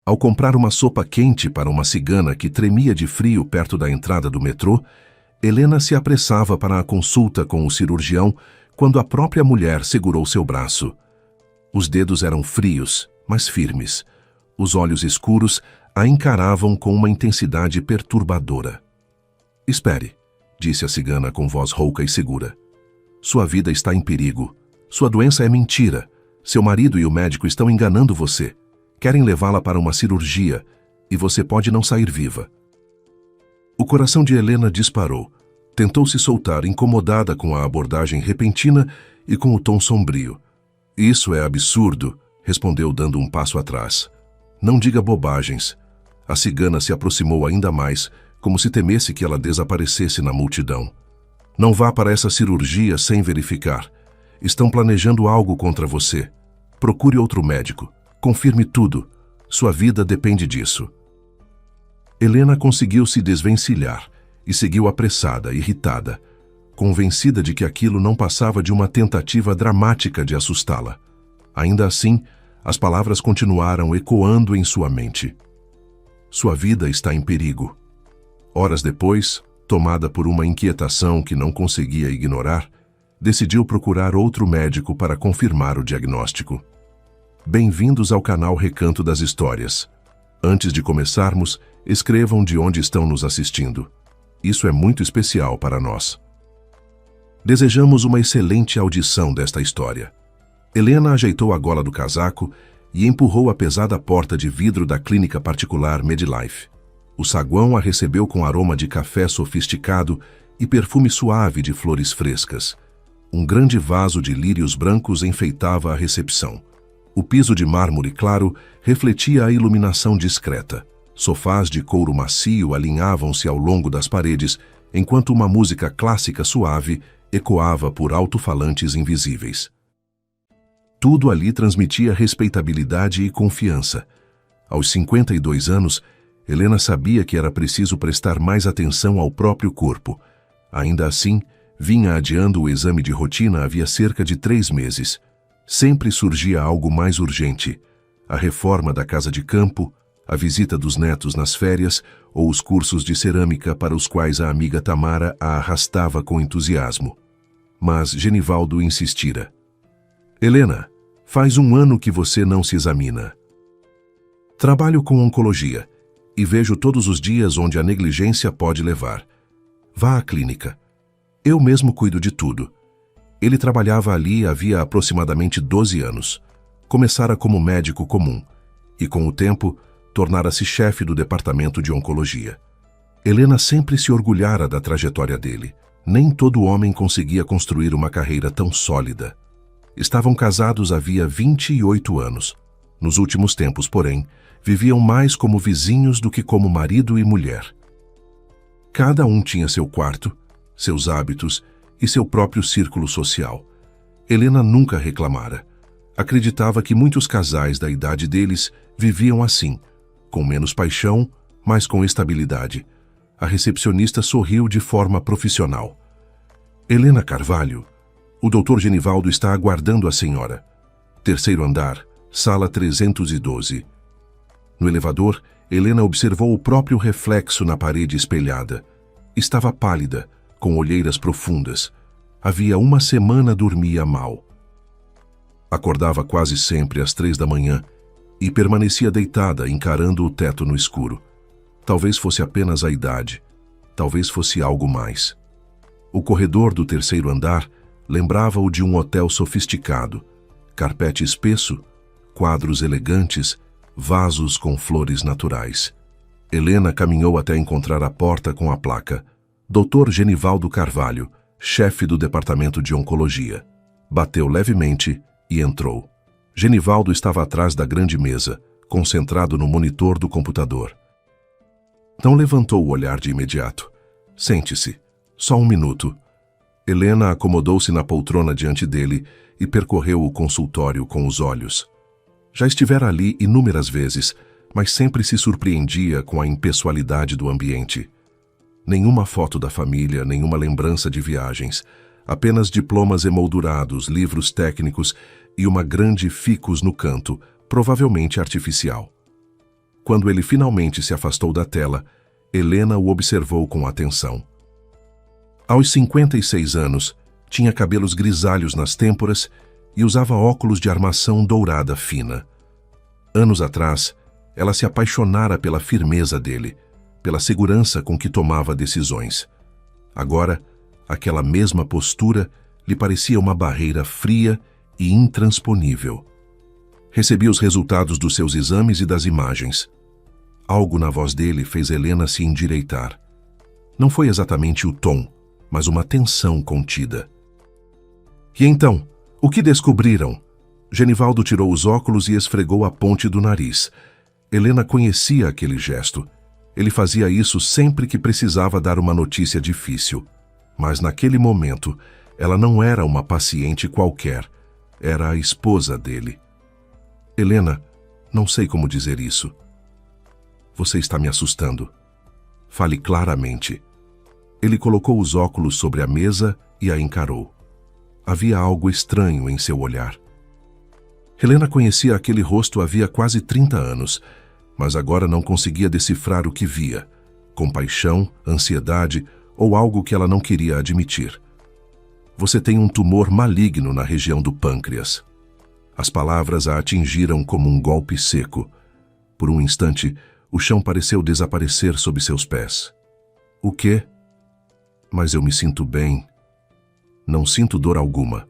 Ao comprar uma sopa quente para uma cigana que tremia de frio perto da entrada do metrô, Helena se apressava para a consulta com o cirurgião quando a própria mulher segurou seu braço. Os dedos eram frios, mas firmes. Os olhos escuros a encaravam com uma intensidade perturbadora. "Espere", disse a cigana com voz rouca e segura. "Sua vida está em perigo. Sua doença é mentira. Seu marido e o médico estão enganando você. Querem levá-la para uma cirurgia e você pode não sair viva." O coração de Helena disparou. Tentou se soltar, incomodada com a abordagem repentina e com o tom sombrio. "Isso é absurdo", respondeu dando um passo atrás. "Não diga bobagens." A cigana se aproximou ainda mais, como se temesse que ela desaparecesse na multidão. "Não vá para essa cirurgia sem verificar. Estão planejando algo contra você. Procure outro médico. Confirme tudo. Sua vida depende disso." Helena conseguiu se desvencilhar e seguiu apressada, irritada, convencida de que aquilo não passava de uma tentativa dramática de assustá-la. Ainda assim, as palavras continuaram ecoando em sua mente. Sua vida está em perigo. Horas depois, tomada por uma inquietação que não conseguia ignorar, decidiu procurar outro médico para confirmar o diagnóstico. Bem-vindos ao canal Recanto das Histórias. Antes de começarmos, escrevam de onde estão nos assistindo. Isso é muito especial para nós. Desejamos uma excelente audição desta história. Helena ajeitou a gola do casaco e empurrou a pesada porta de vidro da clínica particular Medlife. O saguão a recebeu com aroma de café sofisticado e perfume suave de flores frescas. Um grande vaso de lírios brancos enfeitava a recepção. O piso de mármore claro refletia a iluminação discreta. Sofás de couro macio alinhavam-se ao longo das paredes, enquanto uma música clássica suave ecoava por alto-falantes invisíveis. Tudo ali transmitia respeitabilidade e confiança. Aos 52 anos, Helena sabia que era preciso prestar mais atenção ao próprio corpo. Ainda assim, vinha adiando o exame de rotina havia cerca de 3 meses. Sempre surgia algo mais urgente: a reforma da casa de campo, a visita dos netos nas férias ou os cursos de cerâmica para os quais a amiga Tamara a arrastava com entusiasmo. Mas Genivaldo insistira. "Helena, faz 1 ano que você não se examina." "Trabalho com oncologia e vejo todos os dias onde a negligência pode levar. Vá à clínica. Eu mesmo cuido de tudo." Ele trabalhava ali havia aproximadamente 12 anos. Começara como médico comum e, com o tempo, tornara-se chefe do departamento de oncologia. Helena sempre se orgulhara da trajetória dele. Nem todo homem conseguia construir uma carreira tão sólida. Estavam casados havia 28 anos. Nos últimos tempos, porém, viviam mais como vizinhos do que como marido e mulher. Cada um tinha seu quarto, seus hábitos e seu próprio círculo social. Helena nunca reclamara. Acreditava que muitos casais da idade deles viviam assim, com menos paixão, mas com estabilidade. A recepcionista sorriu de forma profissional. "Helena Carvalho, o Dr. Genivaldo está aguardando a senhora. 3º andar, sala 312. No elevador, Helena observou o próprio reflexo na parede espelhada. Estava pálida, com olheiras profundas. Havia 1 semana dormia mal. Acordava quase sempre às 3 da manhã e permanecia deitada, encarando o teto no escuro. Talvez fosse apenas a idade, talvez fosse algo mais. O corredor do 3º andar lembrava-o de um hotel sofisticado, carpete espesso, quadros elegantes, vasos com flores naturais. Helena caminhou até encontrar a porta com a placa: Dr. Genivaldo Carvalho, chefe do departamento de oncologia. Bateu levemente e entrou. Genivaldo estava atrás da grande mesa, concentrado no monitor do computador. Não levantou o olhar de imediato. "Sente-se. Só 1 minuto." Helena acomodou-se na poltrona diante dele e percorreu o consultório com os olhos. Já estivera ali inúmeras vezes, mas sempre se surpreendia com a impessoalidade do ambiente. Nenhuma foto da família, nenhuma lembrança de viagens. Apenas diplomas emoldurados, livros técnicos e uma grande ficus no canto, provavelmente artificial. Quando ele finalmente se afastou da tela, Helena o observou com atenção. Aos 56 anos, tinha cabelos grisalhos nas têmporas e usava óculos de armação dourada fina. Anos atrás, ela se apaixonara pela firmeza dele, pela segurança com que tomava decisões. Agora, aquela mesma postura lhe parecia uma barreira fria e intransponível. Recebia os resultados dos seus exames e das imagens. Algo na voz dele fez Helena se endireitar. Não foi exatamente o tom, mas uma tensão contida. E então, o que descobriram? Genivaldo tirou os óculos e esfregou a ponte do nariz. Helena conhecia aquele gesto. Ele fazia isso sempre que precisava dar uma notícia difícil. Mas naquele momento, ela não era uma paciente qualquer. Era a esposa dele. Helena, não sei como dizer isso. Você está me assustando. Fale claramente. Ele colocou os óculos sobre a mesa e a encarou. Havia algo estranho em seu olhar. Helena conhecia aquele rosto havia quase 30 anos, mas agora não conseguia decifrar o que via. Compaixão, ansiedade ou algo que ela não queria admitir. Você tem um tumor maligno na região do pâncreas. As palavras a atingiram como um golpe seco. Por um instante, o chão pareceu desaparecer sob seus pés. O quê? Mas eu me sinto bem. Não sinto dor alguma.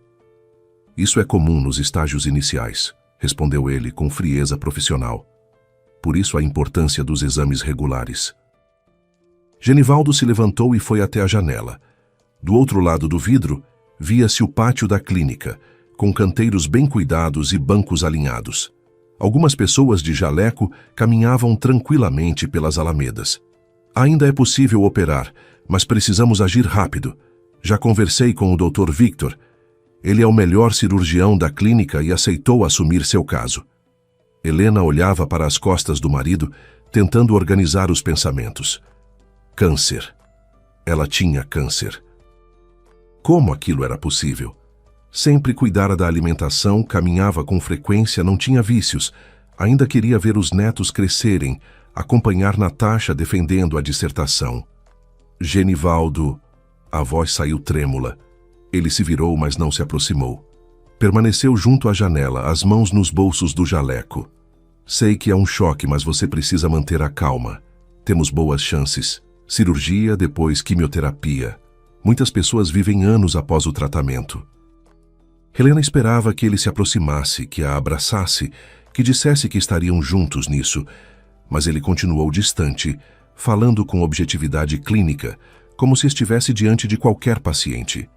Isso é comum nos estágios iniciais, respondeu ele com frieza profissional. Por isso a importância dos exames regulares. Genivaldo se levantou e foi até a janela. Do outro lado do vidro, via-se o pátio da clínica, com canteiros bem cuidados e bancos alinhados. Algumas pessoas de jaleco caminhavam tranquilamente pelas alamedas. Ainda é possível operar, mas precisamos agir rápido. Já conversei com o Dr. Victor. Ele é o melhor cirurgião da clínica e aceitou assumir seu caso. Helena olhava para as costas do marido, tentando organizar os pensamentos. Câncer. Ela tinha câncer. Como aquilo era possível? Sempre cuidara da alimentação, caminhava com frequência, não tinha vícios. Ainda queria ver os netos crescerem, acompanhar Natasha defendendo a dissertação. Genivaldo... A voz saiu trêmula. Ele se virou, mas não se aproximou. Permaneceu junto à janela, as mãos nos bolsos do jaleco. Sei que é um choque, mas você precisa manter a calma. Temos boas chances. Cirurgia, depois quimioterapia. Muitas pessoas vivem anos após o tratamento. Helena esperava que ele se aproximasse, que a abraçasse, que dissesse que estariam juntos nisso, mas ele continuou distante, falando com objetividade clínica, como se estivesse diante de qualquer paciente.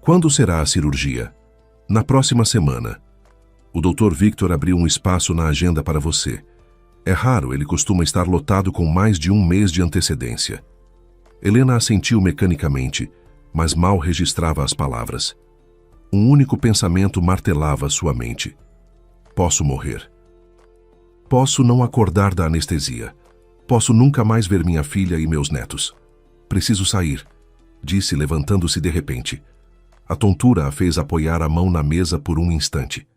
Quando será a cirurgia? Na próxima semana. O Dr. Victor abriu um espaço na agenda para você. É raro, ele costuma estar lotado com mais de um mês de antecedência. Helena assentiu mecanicamente, mas mal registrava as palavras. Um único pensamento martelava sua mente. Posso morrer. Posso não acordar da anestesia. Posso nunca mais ver minha filha e meus netos. Preciso sair, disse levantando-se de repente. A tontura a fez apoiar a mão na mesa por um instante.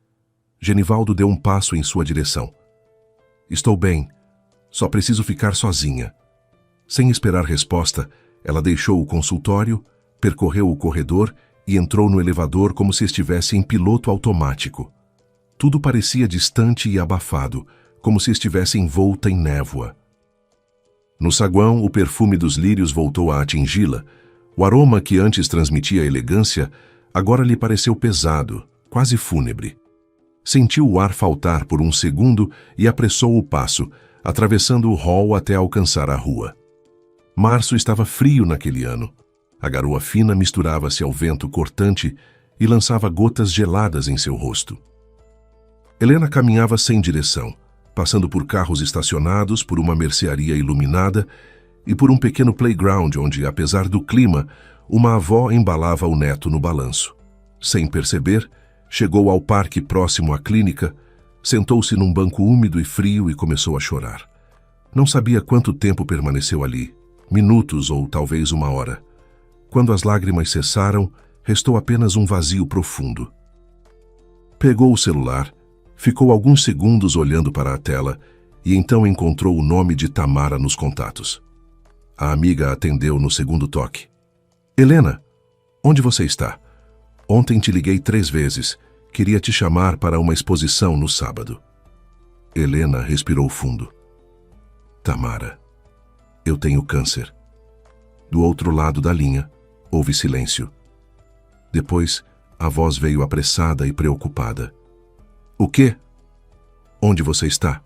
Genivaldo deu um passo em sua direção. Estou bem, só preciso ficar sozinha. Sem esperar resposta, ela deixou o consultório, percorreu o corredor e entrou no elevador como se estivesse em piloto automático. Tudo parecia distante e abafado, como se estivesse envolta em névoa. No saguão, o perfume dos lírios voltou a atingi-la. O aroma que antes transmitia elegância, agora lhe pareceu pesado, quase fúnebre. Sentiu o ar faltar por um segundo e apressou o passo, atravessando o hall até alcançar a rua. Março estava frio naquele ano. A garoa fina misturava-se ao vento cortante e lançava gotas geladas em seu rosto. Helena caminhava sem direção, passando por carros estacionados, por uma mercearia iluminada e por um pequeno playground onde, apesar do clima, uma avó embalava o neto no balanço. Sem perceber, chegou ao parque próximo à clínica, sentou-se num banco úmido e frio e começou a chorar. Não sabia quanto tempo permaneceu ali, minutos ou talvez uma hora. Quando as lágrimas cessaram, restou apenas um vazio profundo. Pegou o celular, ficou alguns segundos olhando para a tela e então encontrou o nome de Tamara nos contatos. A amiga atendeu no segundo toque. Helena, onde você está? Ontem te liguei 3 vezes. Queria te chamar para uma exposição no sábado. Helena respirou fundo. Tamara, eu tenho câncer. Do outro lado da linha, houve silêncio. Depois, a voz veio apressada e preocupada. O quê? Onde você está?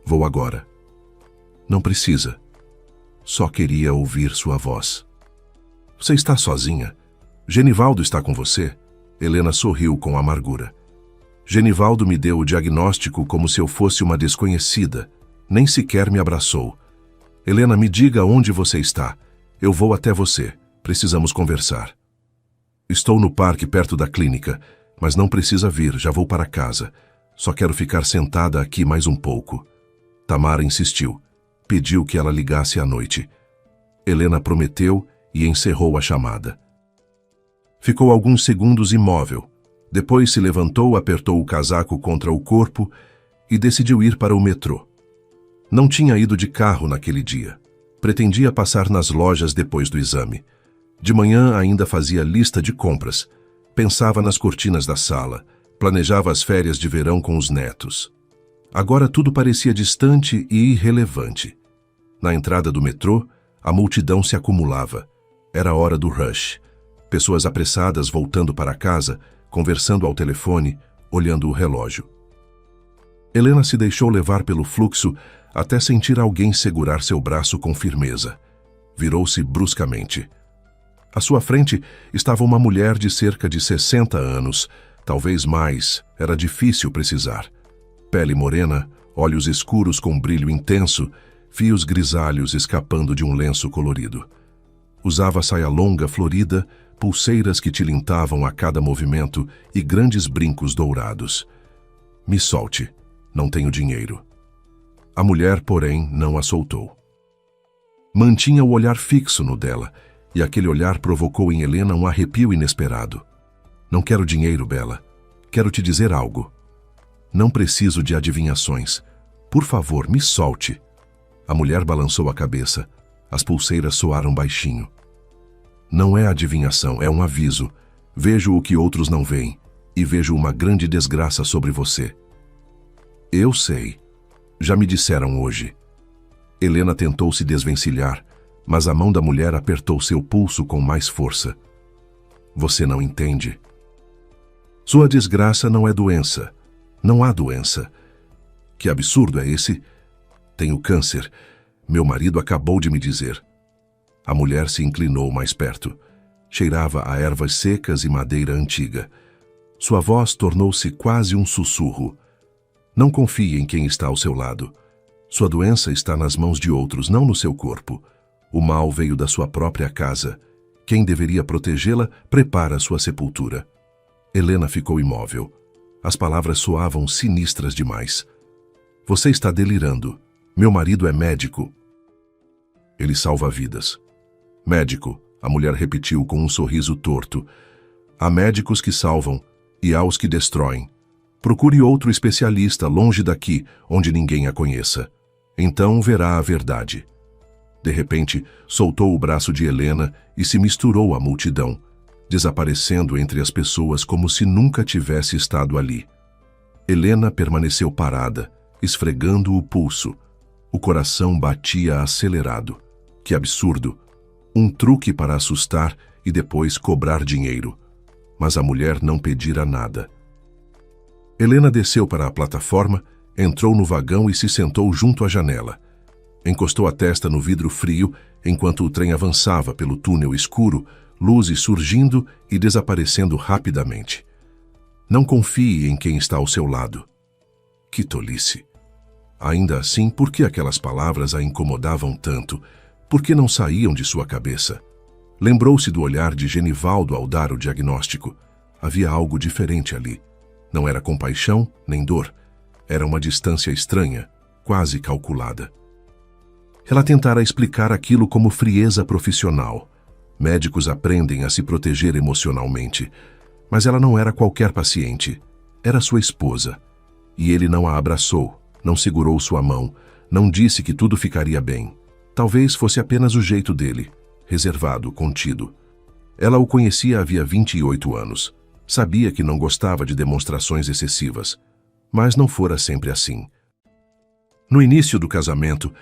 Vou agora. Não precisa. Só queria ouvir sua voz. Você está sozinha? Genivaldo está com você? Helena sorriu com amargura. Genivaldo me deu o diagnóstico como se eu fosse uma desconhecida. Nem sequer me abraçou. Helena, me diga onde você está. Eu vou até você. Precisamos conversar. Estou no parque perto da clínica, mas não precisa vir, já vou para casa. Só quero ficar sentada aqui mais um pouco. Tamara insistiu. Pediu que ela ligasse à noite. Helena prometeu e encerrou a chamada. Ficou alguns segundos imóvel. Depois se levantou, apertou o casaco contra o corpo e decidiu ir para o metrô. Não tinha ido de carro naquele dia. Pretendia passar nas lojas depois do exame. De manhã ainda fazia lista de compras. Pensava nas cortinas da sala. Planejava as férias de verão com os netos. Agora tudo parecia distante e irrelevante. Na entrada do metrô, a multidão se acumulava. Era hora do rush. Pessoas apressadas voltando para casa, conversando ao telefone, olhando o relógio. Helena se deixou levar pelo fluxo até sentir alguém segurar seu braço com firmeza. Virou-se bruscamente. À sua frente estava uma mulher de cerca de 60 anos, talvez mais, era difícil precisar. Pele morena, olhos escuros com brilho intenso, fios grisalhos escapando de um lenço colorido. Usava saia longa florida, pulseiras que tilintavam a cada movimento e grandes brincos dourados. Me solte, não tenho dinheiro. A mulher, porém, não a soltou. Mantinha o olhar fixo no dela, e aquele olhar provocou em Helena um arrepio inesperado. Não quero dinheiro, Bela. Quero te dizer algo. Não preciso de adivinhações. Por favor, me solte. A mulher balançou a cabeça. As pulseiras soaram baixinho. Não é adivinhação, é um aviso. Vejo o que outros não veem, e vejo uma grande desgraça sobre você. Eu sei. Já me disseram hoje. Helena tentou se desvencilhar, mas a mão da mulher apertou seu pulso com mais força. Você não entende. Sua desgraça não é doença. Não há doença. Que absurdo é esse? Tenho câncer. Meu marido acabou de me dizer. A mulher se inclinou mais perto. Cheirava a ervas secas e madeira antiga. Sua voz tornou-se quase um sussurro. Não confie em quem está ao seu lado. Sua doença está nas mãos de outros, não no seu corpo. O mal veio da sua própria casa. Quem deveria protegê-la prepara sua sepultura. Helena ficou imóvel. As palavras soavam sinistras demais. Você está delirando. Meu marido é médico. Ele salva vidas. Médico, a mulher repetiu com um sorriso torto. Há médicos que salvam e há os que destroem. Procure outro especialista longe daqui, onde ninguém a conheça. Então verá a verdade. De repente, soltou o braço de Helena e se misturou à multidão, desaparecendo entre as pessoas como se nunca tivesse estado ali. Helena permaneceu parada, esfregando o pulso. O coração batia acelerado. Que absurdo! Um truque para assustar e depois cobrar dinheiro. Mas a mulher não pedira nada. Helena desceu para a plataforma, entrou no vagão e se sentou junto à janela. Encostou a testa no vidro frio enquanto o trem avançava pelo túnel escuro, luzes surgindo e desaparecendo rapidamente. Não confie em quem está ao seu lado. Que tolice! Ainda assim, por que aquelas palavras a incomodavam tanto? Por que não saíam de sua cabeça? Lembrou-se do olhar de Genivaldo ao dar o diagnóstico. Havia algo diferente ali. Não era compaixão nem dor. Era uma distância estranha, quase calculada. Ela tentara explicar aquilo como frieza profissional. Médicos aprendem a se proteger emocionalmente. Mas ela não era qualquer paciente. Era sua esposa. E ele não a abraçou, Não segurou sua mão, não disse que tudo ficaria bem. Talvez fosse apenas o jeito dele, reservado, contido. Ela o conhecia havia 28 anos. Sabia que não gostava de demonstrações excessivas, mas não fora sempre assim. No início do casamento,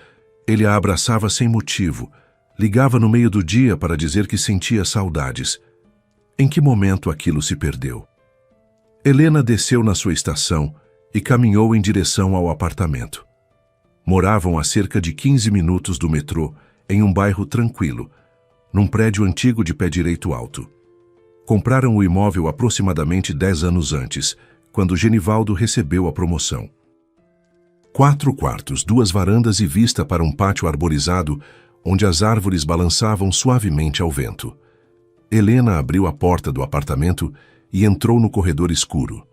ele a abraçava sem motivo, ligava no meio do dia para dizer que sentia saudades. Em que momento aquilo se perdeu? Helena desceu na sua estação e caminhou em direção ao apartamento. Moravam a cerca de 15 minutos do metrô, em um bairro tranquilo, num prédio antigo de pé direito alto. Compraram o imóvel aproximadamente 10 anos antes, quando Genivaldo recebeu a promoção. 4 quartos, 2 varandas e vista para um pátio arborizado, onde as árvores balançavam suavemente ao vento. Helena abriu a porta do apartamento e entrou no corredor escuro.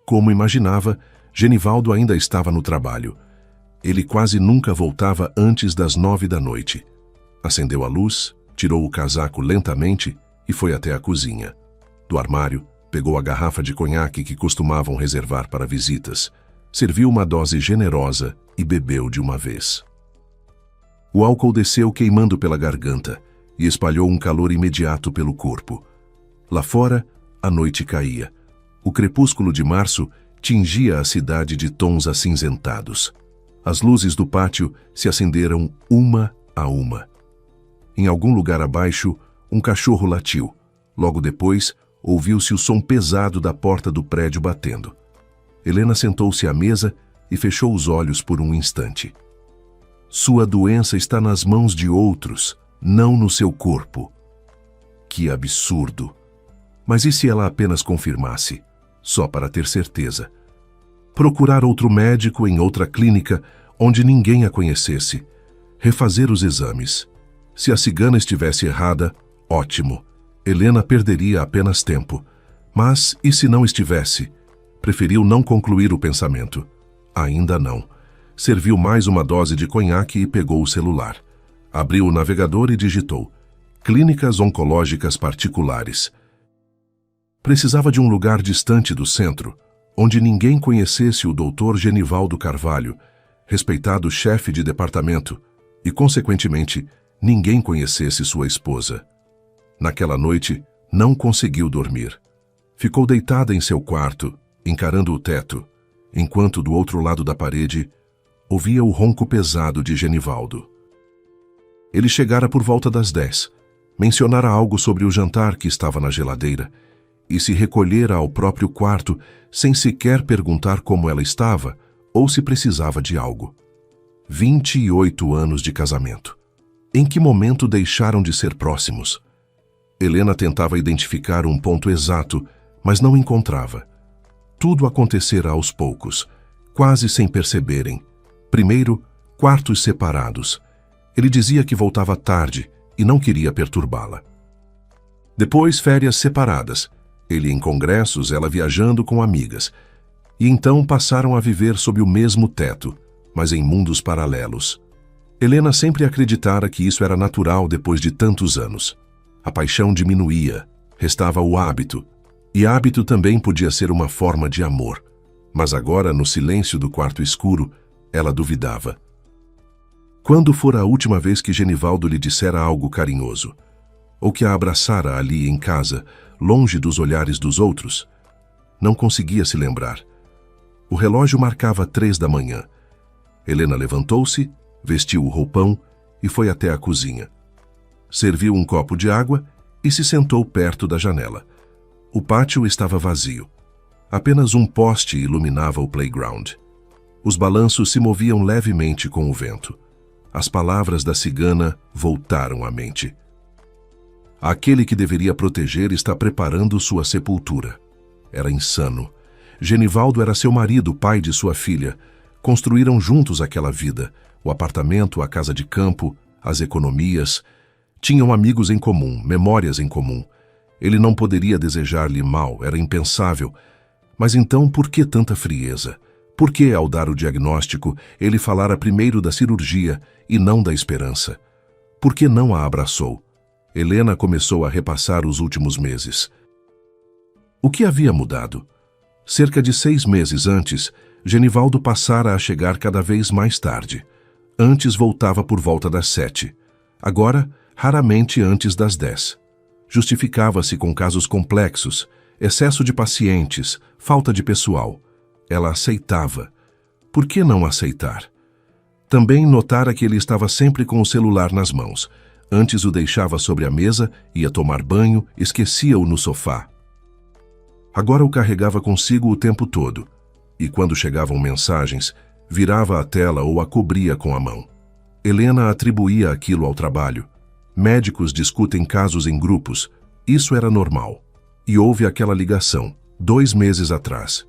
Como imaginava, Genivaldo ainda estava no trabalho. Ele quase nunca voltava antes das 9 da noite. Acendeu a luz, tirou o casaco lentamente e foi até a cozinha. Do armário, pegou a garrafa de conhaque que costumavam reservar para visitas, serviu uma dose generosa e bebeu de uma vez. O álcool desceu queimando pela garganta e espalhou um calor imediato pelo corpo. Lá fora, a noite caía. O crepúsculo de março tingia a cidade de tons acinzentados. As luzes do pátio se acenderam uma a uma. Em algum lugar abaixo, um cachorro latiu. Logo depois, ouviu-se o som pesado da porta do prédio batendo. Helena sentou-se à mesa e fechou os olhos por um instante. Sua doença está nas mãos de outros, não no seu corpo. Que absurdo! Mas e se ela apenas confirmasse, só para ter certeza? Procurar outro médico em outra clínica onde ninguém a conhecesse. Refazer os exames. Se a cigana estivesse errada, ótimo. Helena perderia apenas tempo. Mas e se não estivesse? Preferiu não concluir o pensamento. Ainda não. Serviu mais uma dose de conhaque e pegou o celular. Abriu o navegador e digitou: Clínicas oncológicas particulares. Precisava de um lugar distante do centro, onde ninguém conhecesse o Dr. Genivaldo Carvalho, respeitado chefe de departamento, e, consequentemente, ninguém conhecesse sua esposa. Naquela noite, não conseguiu dormir. Ficou deitada em seu quarto, encarando o teto, enquanto do outro lado da parede, ouvia o ronco pesado de Genivaldo. Ele chegara por volta das 10, mencionara algo sobre o jantar que estava na geladeira, e se recolhera ao próprio quarto sem sequer perguntar como ela estava ou se precisava de algo. 28 anos de casamento. Em que momento deixaram de ser próximos? Helena tentava identificar um ponto exato, mas não encontrava. Tudo acontecera aos poucos, quase sem perceberem. Primeiro, quartos separados. Ele dizia que voltava tarde e não queria perturbá-la. Depois, férias separadas. Ele em congressos, ela viajando com amigas. E então passaram a viver sob o mesmo teto, mas em mundos paralelos. Helena sempre acreditara que isso era natural depois de tantos anos. A paixão diminuía, restava o hábito, e hábito também podia ser uma forma de amor. Mas agora, no silêncio do quarto escuro, ela duvidava. Quando fora a última vez que Genivaldo lhe dissera algo carinhoso? Ou que a abraçara ali em casa, longe dos olhares dos outros? Não conseguia se lembrar. O relógio marcava 3 da manhã. Helena levantou-se, vestiu o roupão e foi até a cozinha. Serviu um copo de água e se sentou perto da janela. O pátio estava vazio. Apenas um poste iluminava o playground. Os balanços se moviam levemente com o vento. As palavras da cigana voltaram à mente. Aquele que deveria proteger está preparando sua sepultura. Era insano. Genivaldo era seu marido, pai de sua filha. Construíram juntos aquela vida, o apartamento, a casa de campo, as economias. Tinham amigos em comum, memórias em comum. Ele não poderia desejar-lhe mal, era impensável. Mas então, por que tanta frieza? Por que, ao dar o diagnóstico, ele falara primeiro da cirurgia e não da esperança? Por que não a abraçou? Helena começou a repassar os últimos meses. O que havia mudado? Cerca de 6 meses antes, Genivaldo passara a chegar cada vez mais tarde. Antes voltava por volta das 7. Agora, raramente antes das 10. Justificava-se com casos complexos, excesso de pacientes, falta de pessoal. Ela aceitava. Por que não aceitar? Também notara que ele estava sempre com o celular nas mãos. Antes o deixava sobre a mesa, ia tomar banho, esquecia-o no sofá. Agora o carregava consigo o tempo todo, e quando chegavam mensagens, virava a tela ou a cobria com a mão. Helena atribuía aquilo ao trabalho. Médicos discutem casos em grupos. Isso era normal. E houve aquela ligação, 2 meses atrás.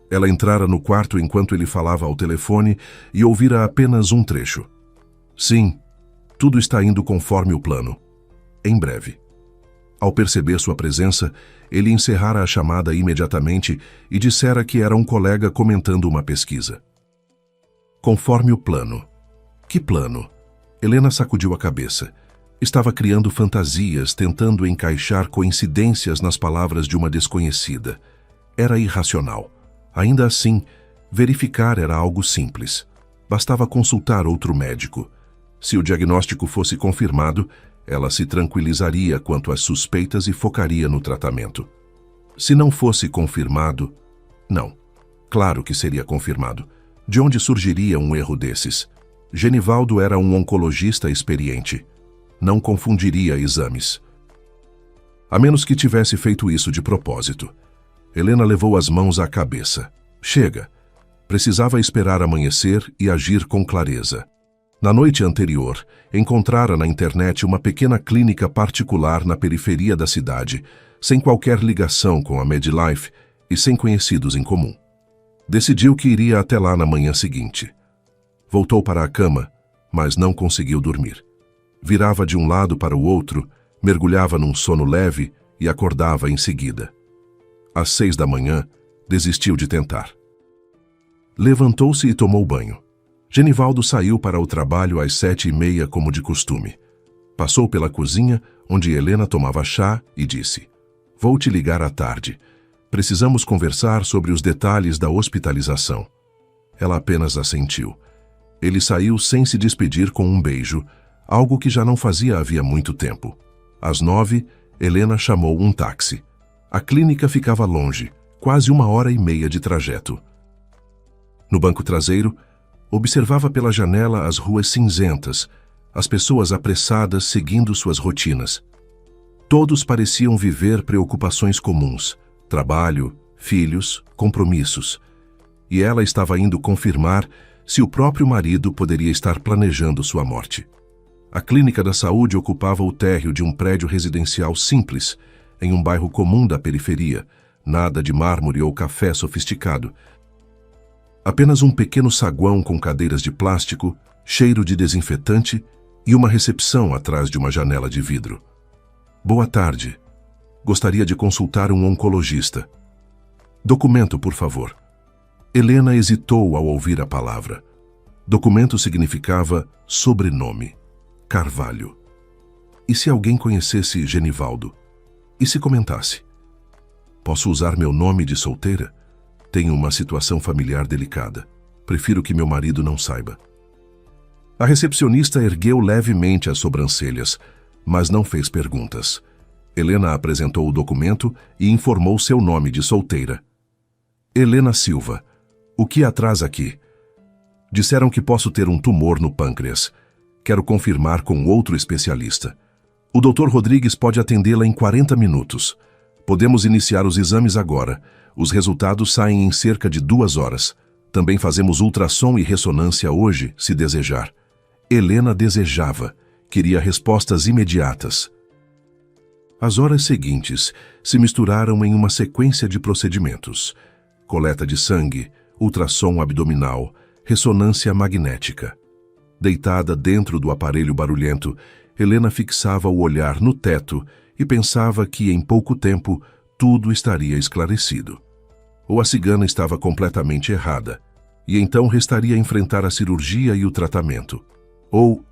Ela entrara no quarto enquanto ele falava ao telefone e ouvira apenas um trecho. Sim, tudo está indo conforme o plano. Em breve. Ao perceber sua presença, ele encerrara a chamada imediatamente e dissera que era um colega comentando uma pesquisa. Conforme o plano. Que plano? Helena sacudiu a cabeça. Estava criando fantasias, tentando encaixar coincidências nas palavras de uma desconhecida. Era irracional. Ainda assim, verificar era algo simples. Bastava consultar outro médico. Se o diagnóstico fosse confirmado, ela se tranquilizaria quanto às suspeitas e focaria no tratamento. Se não fosse confirmado, não. Claro que seria confirmado. De onde surgiria um erro desses? Genivaldo era um oncologista experiente. Não confundiria exames. A menos que tivesse feito isso de propósito. Helena levou as mãos à cabeça. Chega. Precisava esperar amanhecer e agir com clareza. Na noite anterior, encontrara na internet uma pequena clínica particular na periferia da cidade, sem qualquer ligação com a MedLife e sem conhecidos em comum. Decidiu que iria até lá na manhã seguinte. Voltou para a cama, mas não conseguiu dormir. Virava de um lado para o outro, mergulhava num sono leve e acordava em seguida. Às 6 da manhã, desistiu de tentar. Levantou-se e tomou banho. Genivaldo saiu para o trabalho às 7h30, como de costume. Passou pela cozinha, onde Helena tomava chá, e disse: "Vou te ligar à tarde. Precisamos conversar sobre os detalhes da hospitalização." Ela apenas assentiu. Ele saiu sem se despedir com um beijo, algo que já não fazia havia muito tempo. Às 9, Helena chamou um táxi. A clínica ficava longe, quase 1h30 de trajeto. No banco traseiro, observava pela janela as ruas cinzentas, as pessoas apressadas seguindo suas rotinas. Todos pareciam viver preocupações comuns, trabalho, filhos, compromissos. E ela estava indo confirmar se o próprio marido poderia estar planejando sua morte. A clínica da saúde ocupava o térreo de um prédio residencial simples, em um bairro comum da periferia, nada de mármore ou café sofisticado. Apenas um pequeno saguão com cadeiras de plástico, cheiro de desinfetante e uma recepção atrás de uma janela de vidro. "Boa tarde. Gostaria de consultar um oncologista." "Documento, por favor." Helena hesitou ao ouvir a palavra. Documento significava sobrenome. Carvalho. E se alguém conhecesse Genivaldo? E se comentasse? "Posso usar meu nome de solteira? Tenho uma situação familiar delicada. Prefiro que meu marido não saiba." A recepcionista ergueu levemente as sobrancelhas, mas não fez perguntas. Helena apresentou o documento e informou seu nome de solteira. "Helena Silva. O que atrás aqui?" "Disseram que posso ter um tumor no pâncreas. Quero confirmar com outro especialista. O Dr. Rodrigues pode atendê-la em 40 minutos. Podemos iniciar os exames agora. Os resultados saem em cerca de 2 horas. Também fazemos ultrassom e ressonância hoje, se desejar." Helena desejava. Queria respostas imediatas. As horas seguintes se misturaram em uma sequência de procedimentos. Coleta de sangue, ultrassom abdominal, ressonância magnética. Deitada dentro do aparelho barulhento, Helena fixava o olhar no teto e pensava que, em pouco tempo, tudo estaria esclarecido. Ou a cigana estava completamente errada, e então restaria enfrentar a cirurgia e o tratamento. Ou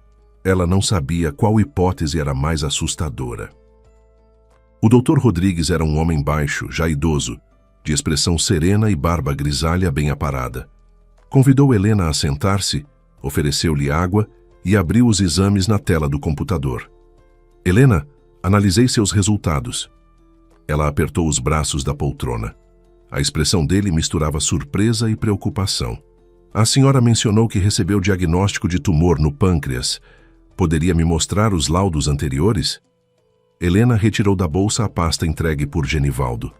ela não sabia qual hipótese era mais assustadora. O Dr. Rodrigues era um homem baixo, já idoso, de expressão serena e barba grisalha bem aparada. Convidou Helena a sentar-se, ofereceu-lhe água e abriu os exames na tela do computador. Helena, analisei seus resultados. Ela apertou os braços da poltrona. A expressão dele misturava surpresa e preocupação. A senhora mencionou que recebeu diagnóstico de tumor no pâncreas. Poderia me mostrar os laudos anteriores? Helena retirou da bolsa a pasta entregue por Genivaldo.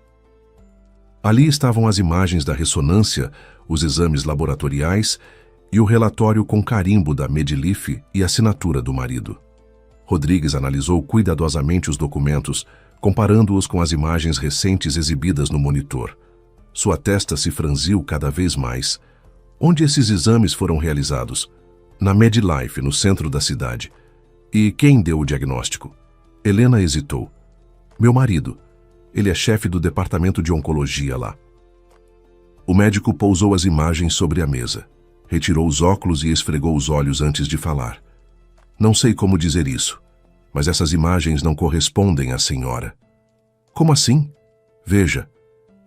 Ali estavam as imagens da ressonância, os exames laboratoriais e o relatório com carimbo da Medilif e assinatura do marido. Rodrigues analisou cuidadosamente os documentos, comparando-os com as imagens recentes exibidas no monitor. Sua testa se franziu cada vez mais. Onde esses exames foram realizados? Na Medilife, no centro da cidade. E quem deu o diagnóstico? Helena hesitou. Meu marido. Ele é chefe do departamento de oncologia lá. O médico pousou as imagens sobre a mesa. Retirou os óculos e esfregou os olhos antes de falar. Não sei como dizer isso, mas essas imagens não correspondem à senhora. Como assim? Veja,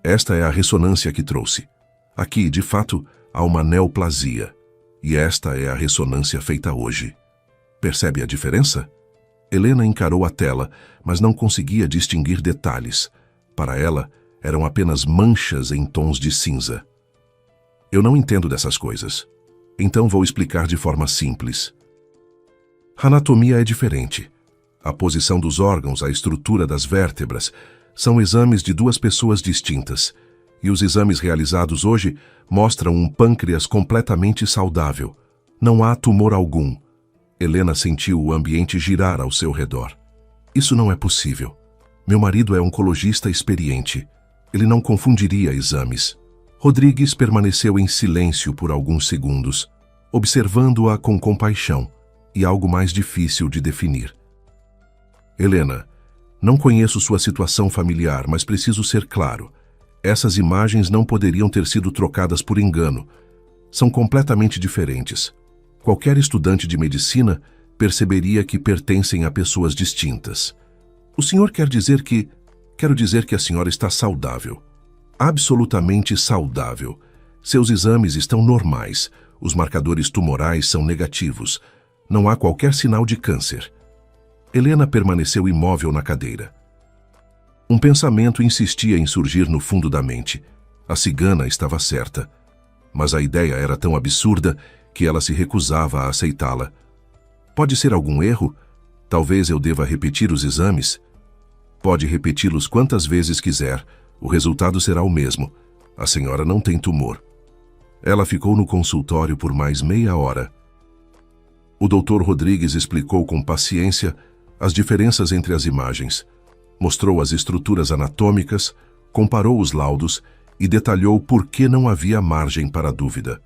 esta é a ressonância que trouxe. Aqui, de fato, há uma neoplasia. E esta é a ressonância feita hoje. Percebe a diferença? Helena encarou a tela, mas não conseguia distinguir detalhes. Para ela, eram apenas manchas em tons de cinza. Eu não entendo dessas coisas. Então vou explicar de forma simples. A anatomia é diferente. A posição dos órgãos, a estrutura das vértebras, são exames de duas pessoas distintas. E os exames realizados hoje mostram um pâncreas completamente saudável. Não há tumor algum. Helena sentiu o ambiente girar ao seu redor. Isso não é possível. Meu marido é oncologista experiente. Ele não confundiria exames. Rodrigues permaneceu em silêncio por alguns segundos, observando-a com compaixão e algo mais difícil de definir. Helena, não conheço sua situação familiar, mas preciso ser claro. Essas imagens não poderiam ter sido trocadas por engano. São completamente diferentes. Qualquer estudante de medicina perceberia que pertencem a pessoas distintas. O senhor quer dizer que... Quero dizer que a senhora está saudável. Absolutamente saudável. Seus exames estão normais. Os marcadores tumorais são negativos. Não há qualquer sinal de câncer. Helena permaneceu imóvel na cadeira. Um pensamento insistia em surgir no fundo da mente. A cigana estava certa. Mas a ideia era tão absurda que ela se recusava a aceitá-la. Pode ser algum erro? Talvez eu deva repetir os exames? Pode repeti-los quantas vezes quiser. O resultado será o mesmo. A senhora não tem tumor. Ela ficou no consultório por mais meia hora. O Dr. Rodrigues explicou com paciência as diferenças entre as imagens. Mostrou as estruturas anatômicas, comparou os laudos e detalhou por que não havia margem para dúvida.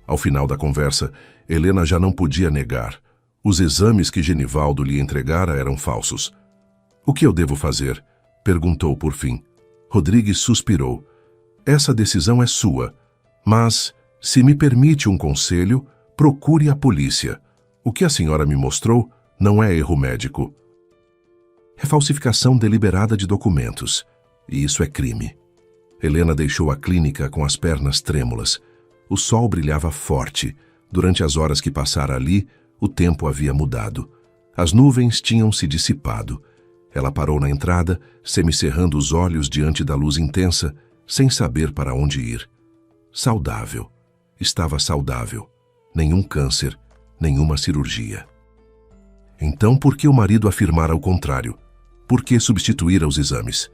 Ao final da conversa, Helena já não podia negar. Os exames que Genivaldo lhe entregara eram falsos. O que eu devo fazer? Perguntou por fim. Rodrigues suspirou. Essa decisão é sua, mas, se me permite um conselho, procure a polícia. O que a senhora me mostrou não é erro médico. É falsificação deliberada de documentos, e isso é crime. Helena deixou a clínica com as pernas trêmulas. O sol brilhava forte. Durante as horas que passara ali, o tempo havia mudado. As nuvens tinham se dissipado. Ela parou na entrada, semicerrando os olhos diante da luz intensa, sem saber para onde ir. Saudável. Estava saudável. Nenhum câncer, nenhuma cirurgia. Então por que o marido afirmara o contrário? Por que substituíra os exames?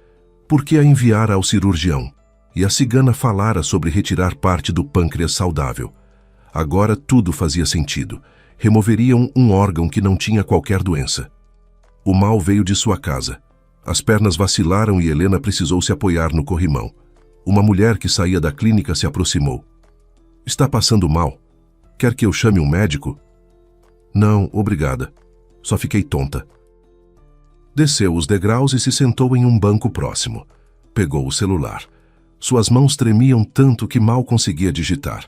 Por que a enviara ao cirurgião? E a cigana falara sobre retirar parte do pâncreas saudável. Agora tudo fazia sentido. Removeriam um órgão que não tinha qualquer doença. O mal veio de sua casa. As pernas vacilaram e Helena precisou se apoiar no corrimão. Uma mulher que saía da clínica se aproximou. Está passando mal? Quer que eu chame um médico? Não, obrigada. Só fiquei tonta. Desceu os degraus e se sentou em um banco próximo. Pegou o celular. Suas mãos tremiam tanto que mal conseguia digitar.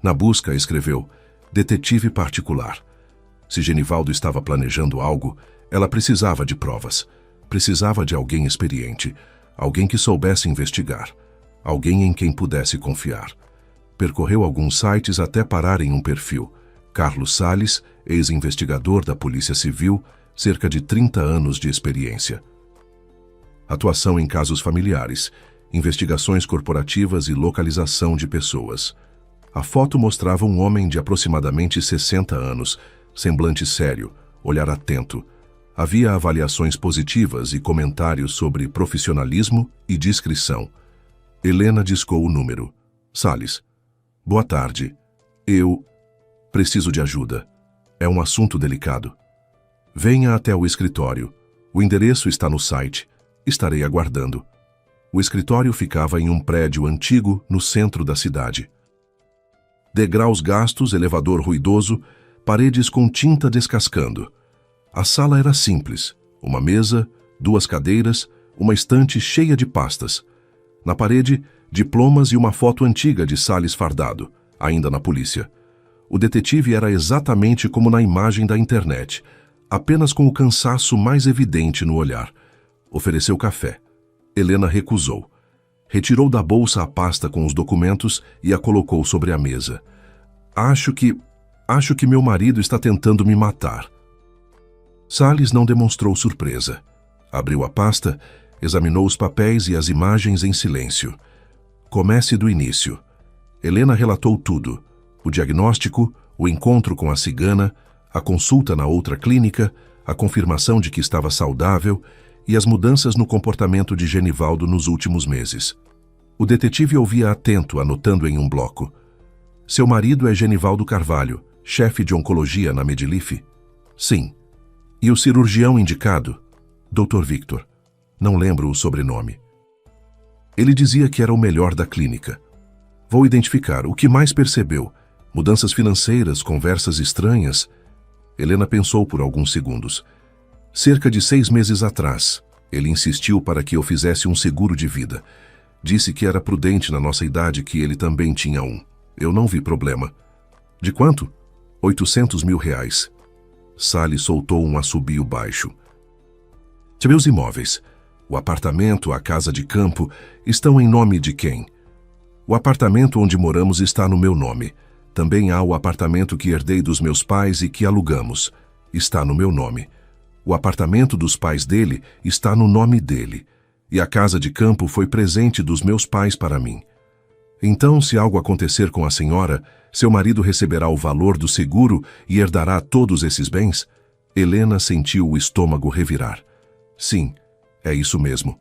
Na busca, escreveu: detetive particular. Se Genivaldo estava planejando algo, ela precisava de provas. Precisava de alguém experiente, alguém que soubesse investigar, alguém em quem pudesse confiar. Percorreu alguns sites até parar em um perfil. Carlos Salles, ex-investigador da Polícia Civil, cerca de 30 anos de experiência. Atuação em casos familiares, investigações corporativas e localização de pessoas. A foto mostrava um homem de aproximadamente 60 anos, semblante sério, olhar atento. Havia avaliações positivas e comentários sobre profissionalismo e discrição. Helena discou o número. Salles. Boa tarde. Eu preciso de ajuda. É um assunto delicado. Venha até o escritório. O endereço está no site. Estarei aguardando. O escritório ficava em um prédio antigo no centro da cidade. Degraus gastos, elevador ruidoso, paredes com tinta descascando. A sala era simples. Uma mesa, 2 cadeiras, uma estante cheia de pastas. Na parede, diplomas e uma foto antiga de Salles fardado, ainda na polícia. O detetive era exatamente como na imagem da internet, apenas com o cansaço mais evidente no olhar. Ofereceu café. Helena recusou. Retirou da bolsa a pasta com os documentos e a colocou sobre a mesa. Acho que meu marido está tentando me matar. Salles não demonstrou surpresa. Abriu a pasta, examinou os papéis e as imagens em silêncio. Comece do início. Helena relatou tudo. O diagnóstico, o encontro com a cigana, a consulta na outra clínica, a confirmação de que estava saudável e as mudanças no comportamento de Genivaldo nos últimos meses. O detetive ouvia atento, anotando em um bloco. Seu marido é Genivaldo Carvalho, chefe de oncologia na Medilife? Sim. E o cirurgião indicado? Dr. Victor. Não lembro o sobrenome. Ele dizia que era o melhor da clínica. Vou identificar. O que mais percebeu? Mudanças financeiras, conversas estranhas? Helena pensou por alguns segundos. Cerca de 6 meses atrás, ele insistiu para que eu fizesse um seguro de vida. Disse que era prudente na nossa idade, que ele também tinha um. Eu não vi problema. De quanto? 800 mil reais. Salles soltou um assobio baixo. Meus imóveis, o apartamento, a casa de campo, estão em nome de quem? O apartamento onde moramos está no meu nome. Também há o apartamento que herdei dos meus pais e que alugamos. Está no meu nome. O apartamento dos pais dele está no nome dele. E a casa de campo foi presente dos meus pais para mim. Então, se algo acontecer com a senhora, seu marido receberá o valor do seguro e herdará todos esses bens? Helena sentiu o estômago revirar. Sim, é isso mesmo.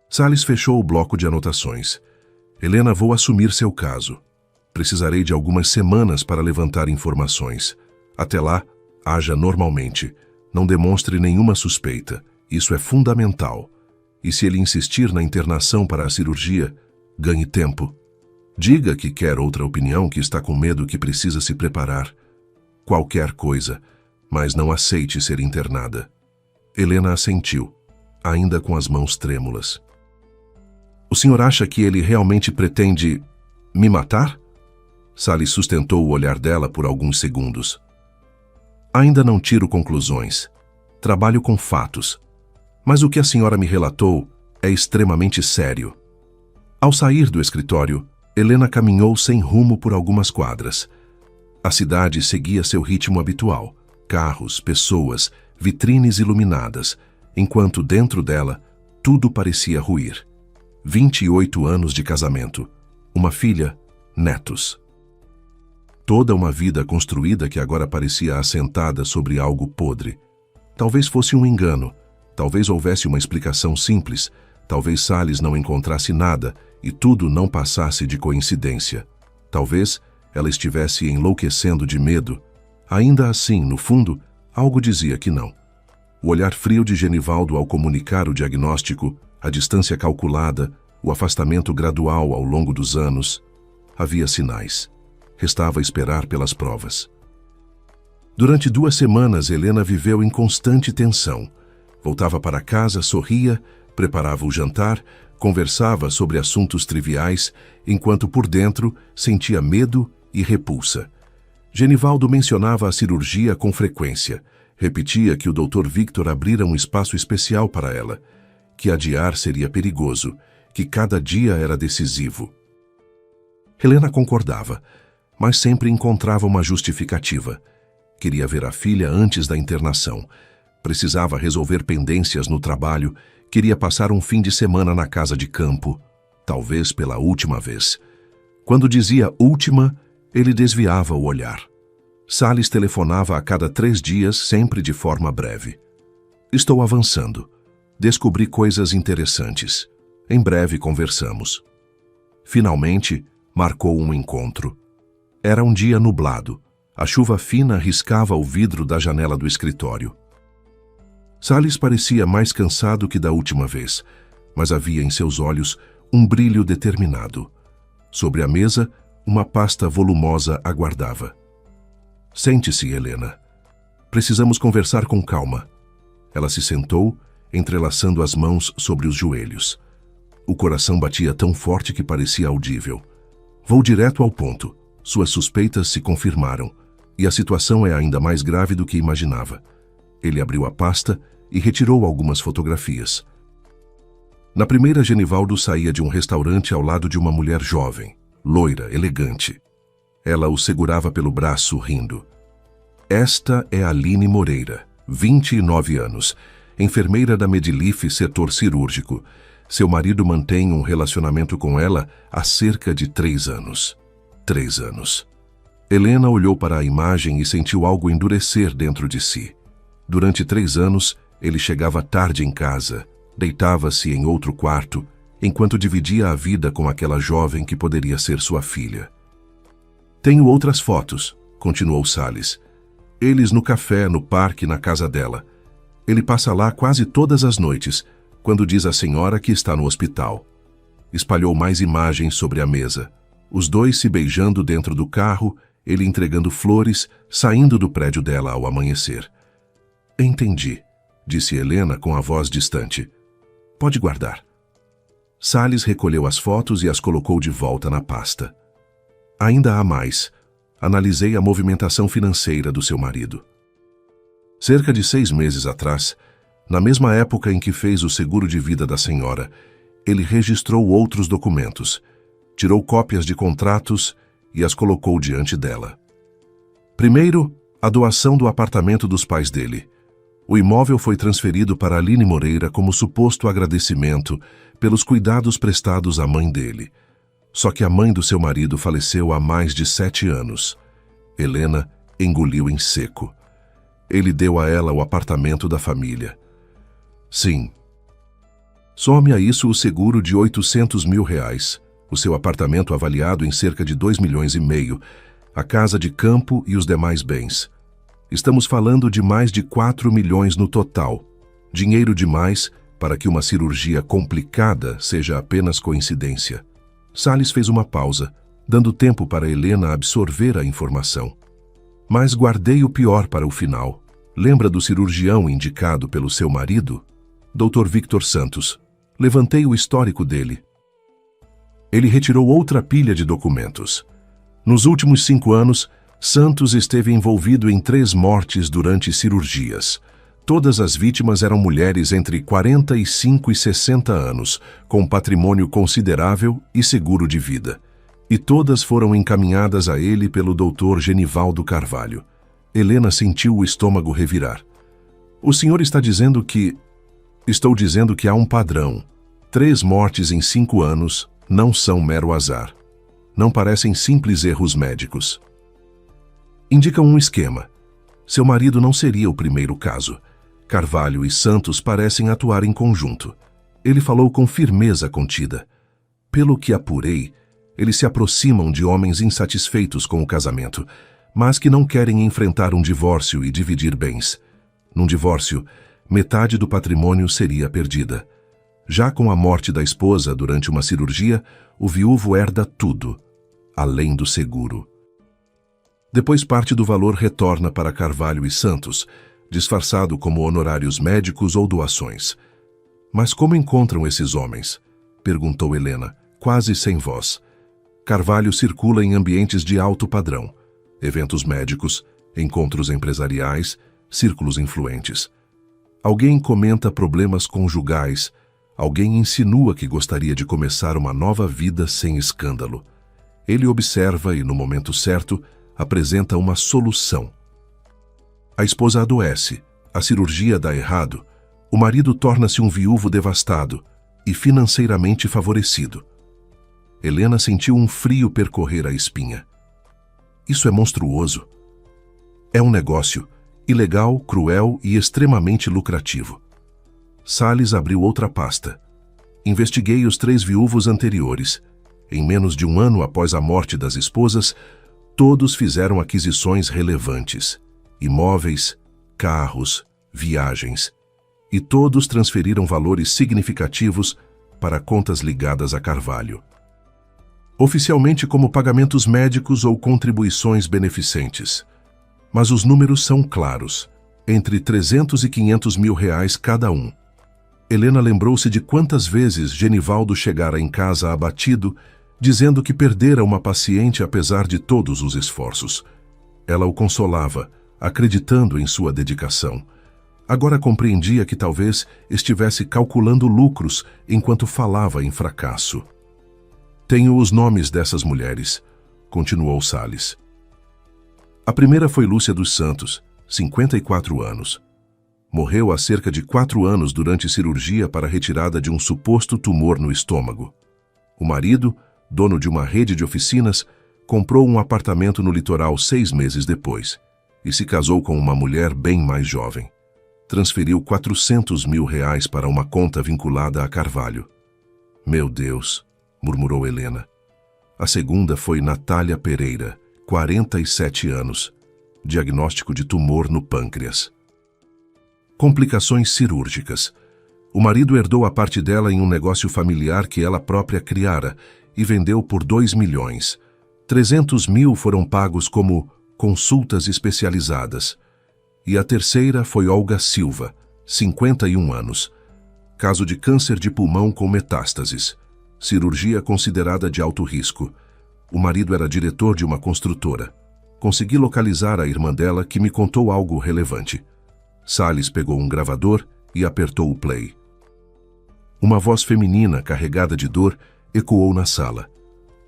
Salles fechou o bloco de anotações. Helena, vou assumir seu caso. Precisarei de algumas semanas para levantar informações. Até lá, haja normalmente. Não demonstre nenhuma suspeita. Isso é fundamental. E se ele insistir na internação para a cirurgia, ganhe tempo. Diga que quer outra opinião, que está com medo, que precisa se preparar. Qualquer coisa, mas não aceite ser internada. Helena assentiu, ainda com as mãos trêmulas. O senhor acha que ele realmente pretende me matar? Salles sustentou o olhar dela por alguns segundos. Ainda não tiro conclusões. Trabalho com fatos. Mas o que a senhora me relatou é extremamente sério. Ao sair do escritório, Helena caminhou sem rumo por algumas quadras. A cidade seguia seu ritmo habitual. Carros, pessoas, vitrines iluminadas, enquanto dentro dela tudo parecia ruir. 28 anos de casamento, uma filha, netos. Toda uma vida construída que agora parecia assentada sobre algo podre. Talvez fosse um engano, talvez houvesse uma explicação simples, talvez Salles não encontrasse nada e tudo não passasse de coincidência. Talvez ela estivesse enlouquecendo de medo. Ainda assim, no fundo, algo dizia que não. O olhar frio de Genivaldo ao comunicar o diagnóstico, a distância calculada, o afastamento gradual ao longo dos anos. Havia sinais. Restava esperar pelas provas. Durante 2 semanas, Helena viveu em constante tensão. Voltava para casa, sorria, preparava o jantar, conversava sobre assuntos triviais, enquanto por dentro sentia medo e repulsa. Genivaldo mencionava a cirurgia com frequência. Repetia que o Dr. Victor abrira um espaço especial para ela, que adiar seria perigoso, que cada dia era decisivo. Helena concordava, mas sempre encontrava uma justificativa. Queria ver a filha antes da internação. Precisava resolver pendências no trabalho. Queria passar um fim de semana na casa de campo, talvez pela última vez. Quando dizia última, ele desviava o olhar. Salles telefonava a cada 3 dias, sempre de forma breve. Estou avançando. Descobri coisas interessantes. Em breve conversamos. Finalmente, marcou um encontro. Era um dia nublado. A chuva fina riscava o vidro da janela do escritório. Salles parecia mais cansado que da última vez, mas havia em seus olhos um brilho determinado. Sobre a mesa, uma pasta volumosa aguardava. Sente-se, Helena. Precisamos conversar com calma. Ela se sentou, entrelaçando as mãos sobre os joelhos. O coração batia tão forte que parecia audível. Vou direto ao ponto. Suas suspeitas se confirmaram, e a situação é ainda mais grave do que imaginava. Ele abriu a pasta e retirou algumas fotografias. Na primeira, Genivaldo saía de um restaurante ao lado de uma mulher jovem, loira, elegante. Ela o segurava pelo braço, rindo. Esta é Aline Moreira, 29 anos, enfermeira da Medilife, setor cirúrgico. Seu marido mantém um relacionamento com ela há cerca de 3 anos. 3 anos. Helena olhou para a imagem e sentiu algo endurecer dentro de si. Durante 3 anos, ele chegava tarde em casa, deitava-se em outro quarto, enquanto dividia a vida com aquela jovem que poderia ser sua filha. Tenho outras fotos, continuou Salles. Eles no café, no parque, na casa dela. Ele passa lá quase todas as noites, quando diz à senhora que está no hospital. Espalhou mais imagens sobre a mesa. Os dois se beijando dentro do carro, ele entregando flores, saindo do prédio dela ao amanhecer. Entendi, disse Helena com a voz distante. Pode guardar. Salles recolheu as fotos e as colocou de volta na pasta. Ainda há mais. Analisei a movimentação financeira do seu marido. Cerca de 6 meses atrás, na mesma época em que fez o seguro de vida da senhora, ele registrou outros documentos, tirou cópias de contratos e as colocou diante dela. Primeiro, a doação do apartamento dos pais dele. O imóvel foi transferido para Aline Moreira como suposto agradecimento pelos cuidados prestados à mãe dele. Só que a mãe do seu marido faleceu há mais de 7 anos. Helena engoliu em seco. Ele deu a ela o apartamento da família. Sim. Some a isso o seguro de R$800 mil, o seu apartamento avaliado em cerca de 2,5 milhões, a casa de campo e os demais bens. Estamos falando de mais de 4 milhões no total. Dinheiro demais para que uma cirurgia complicada seja apenas coincidência. Salles fez uma pausa, dando tempo para Helena absorver a informação. Mas guardei o pior para o final. Lembra do cirurgião indicado pelo seu marido? Dr. Victor Santos. Levantei o histórico dele. Ele retirou outra pilha de documentos. Nos últimos 5 anos, Santos esteve envolvido em 3 mortes durante cirurgias. Todas as vítimas eram mulheres entre 45 e 60 anos, com patrimônio considerável e seguro de vida. E todas foram encaminhadas a ele pelo Dr. Genivaldo Carvalho. Helena sentiu o estômago revirar. O senhor está dizendo que... Estou dizendo que há um padrão. 3 mortes em 5 anos não são mero azar. Não parecem simples erros médicos. Indicam um esquema. Seu marido não seria o primeiro caso. Carvalho e Santos parecem atuar em conjunto. Ele falou com firmeza contida. Pelo que apurei, eles se aproximam de homens insatisfeitos com o casamento, mas que não querem enfrentar um divórcio e dividir bens. Num divórcio, metade do patrimônio seria perdida. Já com a morte da esposa durante uma cirurgia, o viúvo herda tudo, além do seguro. Depois parte do valor retorna para Carvalho e Santos, disfarçado como honorários médicos ou doações. Mas como encontram esses homens? Perguntou Helena, quase sem voz. Carvalho circula em ambientes de alto padrão. Eventos médicos, encontros empresariais, círculos influentes. Alguém comenta problemas conjugais. Alguém insinua que gostaria de começar uma nova vida sem escândalo. Ele observa e, no momento certo, apresenta uma solução. A esposa adoece, a cirurgia dá errado, o marido torna-se um viúvo devastado e financeiramente favorecido. Helena sentiu um frio percorrer a espinha. Isso é monstruoso. É um negócio ilegal, cruel e extremamente lucrativo. Salles abriu outra pasta. Investiguei os 3 viúvos anteriores. Em menos de um ano após a morte das esposas, todos fizeram aquisições relevantes: imóveis, carros, viagens. E todos transferiram valores significativos para contas ligadas a Carvalho. Oficialmente como pagamentos médicos ou contribuições beneficentes. Mas os números são claros, entre 300 e 500 mil reais cada um. Helena lembrou-se de quantas vezes Genivaldo chegara em casa abatido, dizendo que perdera uma paciente apesar de todos os esforços. Ela o consolava, acreditando em sua dedicação. Agora compreendia que talvez estivesse calculando lucros enquanto falava em fracasso. Tenho os nomes dessas mulheres, continuou Salles. A primeira foi Lúcia dos Santos, 54 anos. Morreu há cerca de 4 anos durante cirurgia para a retirada de um suposto tumor no estômago. O marido, dono de uma rede de oficinas, comprou um apartamento no litoral 6 meses depois e se casou com uma mulher bem mais jovem. Transferiu 400 mil reais para uma conta vinculada a Carvalho. Meu Deus, murmurou Helena. A segunda foi Natália Pereira, 47 anos, diagnóstico de tumor no pâncreas. Complicações cirúrgicas. O marido herdou a parte dela em um negócio familiar que ela própria criara e vendeu por 2 milhões. 300 mil foram pagos como consultas especializadas. E a terceira foi Olga Silva, 51 anos. Caso de câncer de pulmão com metástases. Cirurgia considerada de alto risco. O marido era diretor de uma construtora. Consegui localizar a irmã dela, que me contou algo relevante. Salles pegou um gravador e apertou o play. Uma voz feminina, carregada de dor, ecoou na sala.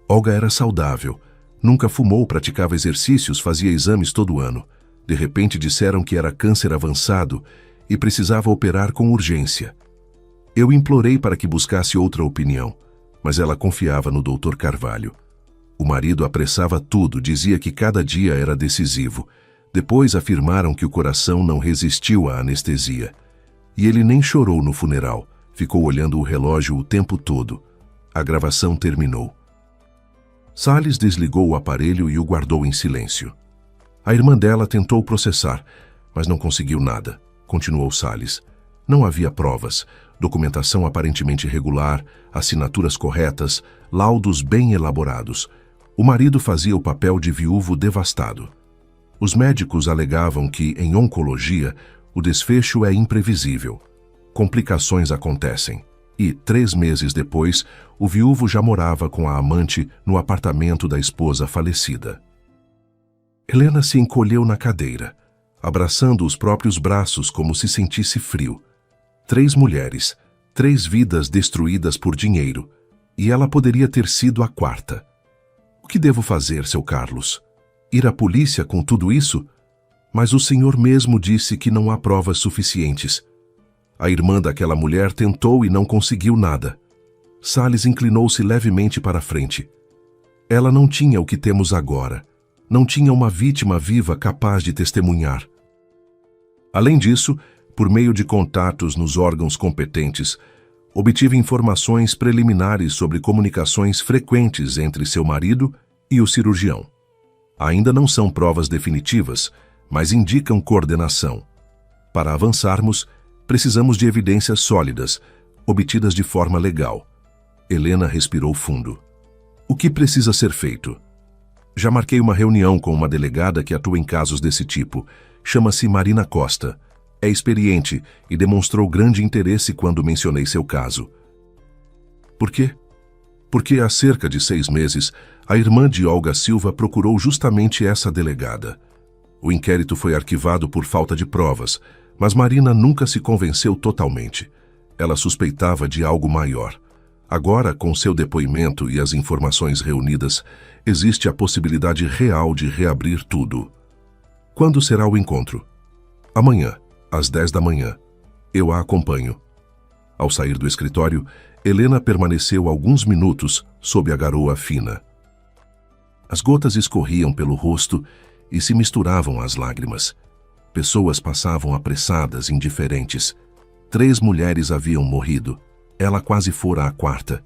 Olga era saudável. Nunca fumou, praticava exercícios, fazia exames todo ano. De repente disseram que era câncer avançado e precisava operar com urgência. Eu implorei para que buscasse outra opinião, mas ela confiava no Dr. Carvalho. O marido apressava tudo, dizia que cada dia era decisivo. Depois afirmaram que o coração não resistiu à anestesia. E ele nem chorou no funeral, ficou olhando o relógio o tempo todo. A gravação terminou. Salles desligou o aparelho e o guardou em silêncio. A irmã dela tentou processar, mas não conseguiu nada, continuou Salles. Não havia provas, documentação aparentemente regular, assinaturas corretas, laudos bem elaborados. O marido fazia o papel de viúvo devastado. Os médicos alegavam que, em oncologia, o desfecho é imprevisível. Complicações acontecem. E, 3 meses depois, o viúvo já morava com a amante no apartamento da esposa falecida. Helena se encolheu na cadeira, abraçando os próprios braços como se sentisse frio. 3 mulheres, 3 vidas destruídas por dinheiro, e ela poderia ter sido a 4ª. O que devo fazer, seu Carlos? Ir à polícia com tudo isso? Mas o senhor mesmo disse que não há provas suficientes. A irmã daquela mulher tentou e não conseguiu nada. Salles inclinou-se levemente para a frente. Ela não tinha o que temos agora. Não tinha uma vítima viva capaz de testemunhar. Além disso, por meio de contatos nos órgãos competentes, obtive informações preliminares sobre comunicações frequentes entre seu marido e o cirurgião. Ainda não são provas definitivas, mas indicam coordenação. Para avançarmos, precisamos de evidências sólidas, obtidas de forma legal. Helena respirou fundo. O que precisa ser feito? Já marquei uma reunião com uma delegada que atua em casos desse tipo. Chama-se Marina Costa. É experiente e demonstrou grande interesse quando mencionei seu caso. Por quê? Porque há cerca de 6 meses, a irmã de Olga Silva procurou justamente essa delegada. O inquérito foi arquivado por falta de provas, mas Marina nunca se convenceu totalmente. Ela suspeitava de algo maior. Agora, com seu depoimento e as informações reunidas, existe a possibilidade real de reabrir tudo. Quando será o encontro? Amanhã, às 10 da manhã. Eu a acompanho. Ao sair do escritório, Helena permaneceu alguns minutos sob a garoa fina. As gotas escorriam pelo rosto e se misturavam às lágrimas. Pessoas passavam apressadas, indiferentes. 3 mulheres haviam morrido. Ela quase fora a 4ª.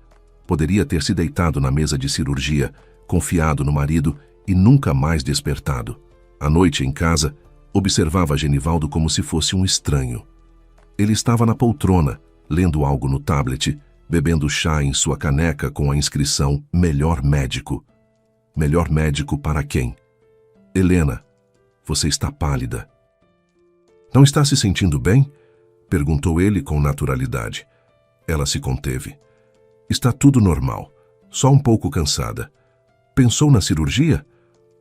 Poderia ter se deitado na mesa de cirurgia, confiado no marido e nunca mais despertado. À noite, em casa, observava Genivaldo como se fosse um estranho. Ele estava na poltrona, lendo algo no tablet, bebendo chá em sua caneca com a inscrição Melhor Médico. Melhor médico para quem? Helena, você está pálida. Não está se sentindo bem? Perguntou ele com naturalidade. Ela se conteve. Está tudo normal, só um pouco cansada. Pensou na cirurgia?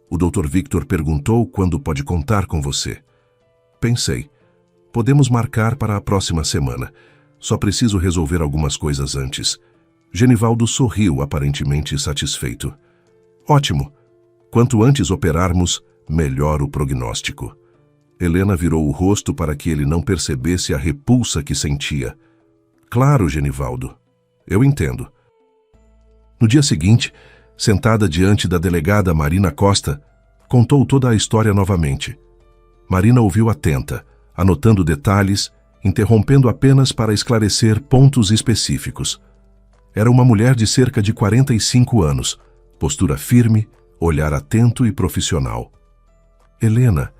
O Dr. Victor perguntou quando pode contar com você. Pensei. Podemos marcar para a próxima semana. Só preciso resolver algumas coisas antes. Genivaldo sorriu, aparentemente satisfeito. Ótimo. Quanto antes operarmos, melhor o prognóstico. Helena virou o rosto para que ele não percebesse a repulsa que sentia. Claro, Genivaldo. Eu entendo. No dia seguinte, sentada diante da delegada Marina Costa, contou toda a história novamente. Marina ouviu atenta, anotando detalhes, interrompendo apenas para esclarecer pontos específicos. Era uma mulher de cerca de 45 anos, postura firme, olhar atento e profissional. Helena,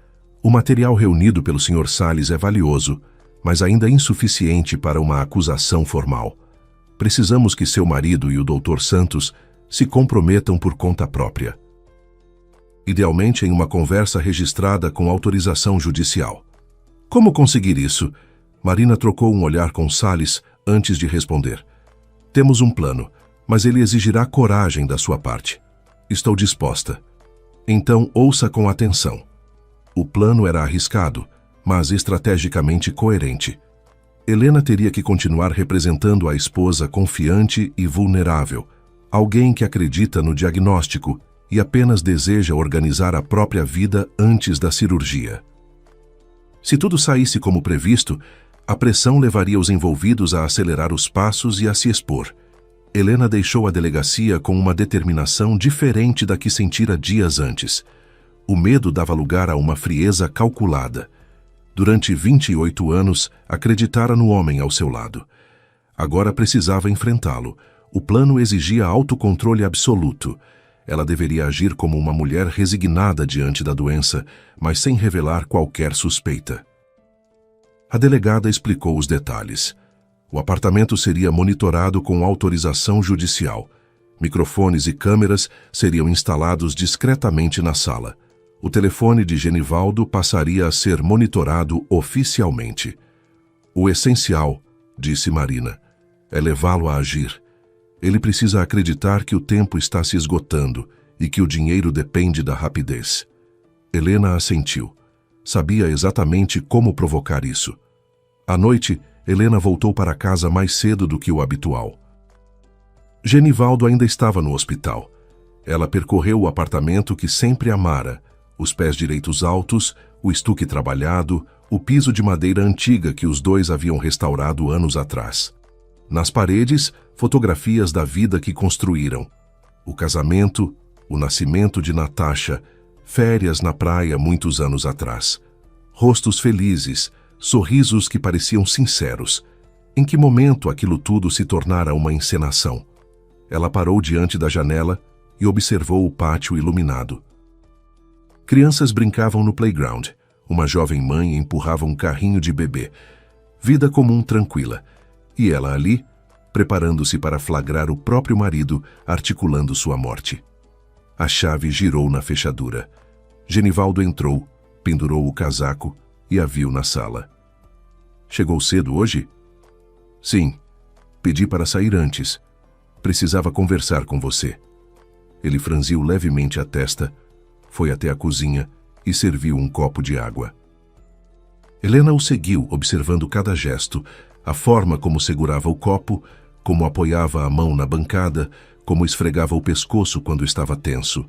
o material reunido pelo Sr. Salles é valioso, mas ainda insuficiente para uma acusação formal. Precisamos que seu marido e o Dr. Santos se comprometam por conta própria. Idealmente em uma conversa registrada com autorização judicial. Como conseguir isso? Marina trocou um olhar com Salles antes de responder. Temos um plano, mas ele exigirá coragem da sua parte. Estou disposta. Então ouça com atenção. O plano era arriscado, mas estrategicamente coerente. Helena teria que continuar representando a esposa confiante e vulnerável, alguém que acredita no diagnóstico e apenas deseja organizar a própria vida antes da cirurgia. Se tudo saísse como previsto, a pressão levaria os envolvidos a acelerar os passos e a se expor. Helena deixou a delegacia com uma determinação diferente da que sentira dias antes. O medo dava lugar a uma frieza calculada. Durante 28 anos, acreditara no homem ao seu lado. Agora precisava enfrentá-lo. O plano exigia autocontrole absoluto. Ela deveria agir como uma mulher resignada diante da doença, mas sem revelar qualquer suspeita. A delegada explicou os detalhes. O apartamento seria monitorado com autorização judicial. Microfones e câmeras seriam instalados discretamente na sala. O telefone de Genivaldo passaria a ser monitorado oficialmente. O essencial, disse Marina, é levá-lo a agir. Ele precisa acreditar que o tempo está se esgotando e que o dinheiro depende da rapidez. Helena assentiu. Sabia exatamente como provocar isso. À noite, Helena voltou para casa mais cedo do que o habitual. Genivaldo ainda estava no hospital. Ela percorreu o apartamento que sempre amara, os pés direitos altos, o estuque trabalhado, o piso de madeira antiga que os dois haviam restaurado anos atrás. Nas paredes, fotografias da vida que construíram. O casamento, o nascimento de Natasha, férias na praia muitos anos atrás. Rostos felizes, sorrisos que pareciam sinceros. Em que momento aquilo tudo se tornara uma encenação? Ela parou diante da janela e observou o pátio iluminado. Crianças brincavam no playground. Uma jovem mãe empurrava um carrinho de bebê. Vida comum tranquila. E ela ali, preparando-se para flagrar o próprio marido, articulando sua morte. A chave girou na fechadura. Genivaldo entrou, pendurou o casaco e a viu na sala. Chegou cedo hoje? Sim. Pedi para sair antes. Precisava conversar com você. Ele franziu levemente a testa, foi até a cozinha e serviu um copo de água. Helena o seguiu, observando cada gesto, a forma como segurava o copo, como apoiava a mão na bancada, como esfregava o pescoço quando estava tenso.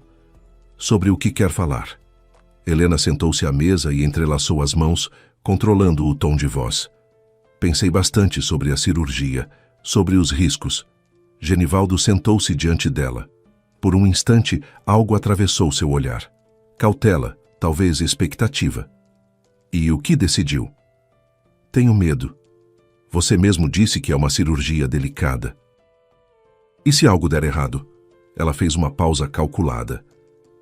Sobre o que quer falar? Helena sentou-se à mesa e entrelaçou as mãos, controlando o tom de voz. Pensei bastante sobre a cirurgia, sobre os riscos. Genivaldo sentou-se diante dela. Por um instante, algo atravessou seu olhar. Cautela, talvez expectativa. E o que decidiu? Tenho medo. Você mesmo disse que é uma cirurgia delicada. E se algo der errado? Ela fez uma pausa calculada.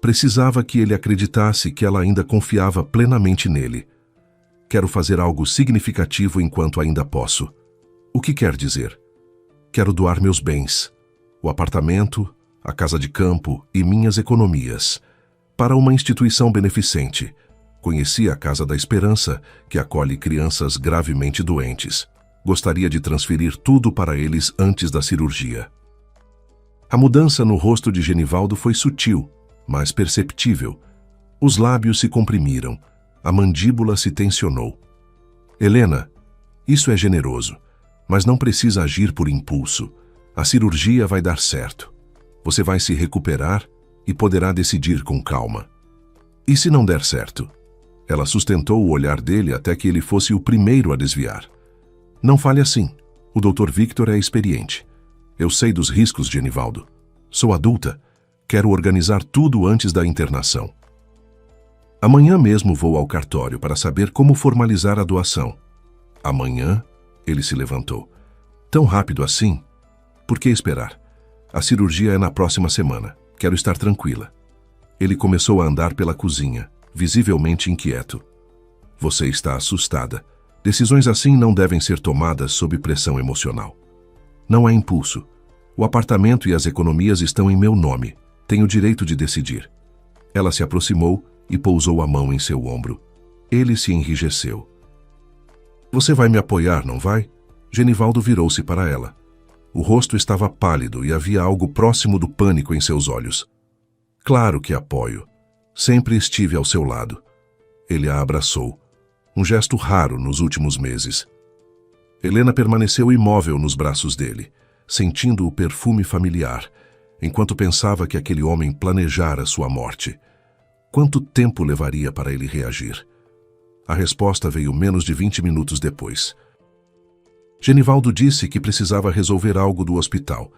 Precisava que ele acreditasse que ela ainda confiava plenamente nele. Quero fazer algo significativo enquanto ainda posso. O que quer dizer? Quero doar meus bens, o apartamento, a casa de campo e minhas economias, para uma instituição beneficente. Conheci a Casa da Esperança, que acolhe crianças gravemente doentes. Gostaria de transferir tudo para eles antes da cirurgia. A mudança no rosto de Genivaldo foi sutil, mas perceptível. Os lábios se comprimiram, a mandíbula se tensionou. Helena, isso é generoso, mas não precisa agir por impulso. A cirurgia vai dar certo. Você vai se recuperar e poderá decidir com calma. E se não der certo? Ela sustentou o olhar dele até que ele fosse o primeiro a desviar. Não fale assim. O Dr. Victor é experiente. Eu sei dos riscos, Genivaldo. Sou adulta. Quero organizar tudo antes da internação. Amanhã mesmo vou ao cartório para saber como formalizar a doação. Amanhã? Ele se levantou. Tão rápido assim? Por que esperar? A cirurgia é na próxima semana. Quero estar tranquila. Ele começou a andar pela cozinha, visivelmente inquieto. Você está assustada. Decisões assim não devem ser tomadas sob pressão emocional. Não é impulso. O apartamento e as economias estão em meu nome. Tenho direito de decidir. Ela se aproximou e pousou a mão em seu ombro. Ele se enrijeceu. Você vai me apoiar, não vai? Genivaldo virou-se para ela. O rosto estava pálido e havia algo próximo do pânico em seus olhos. Claro que apoio. Sempre estive ao seu lado. Ele a abraçou. Um gesto raro nos últimos meses. Helena permaneceu imóvel nos braços dele, sentindo o perfume familiar, enquanto pensava que aquele homem planejara sua morte. Quanto tempo levaria para ele reagir? A resposta veio menos de 20 minutos depois. Genivaldo disse que precisava resolver algo do hospital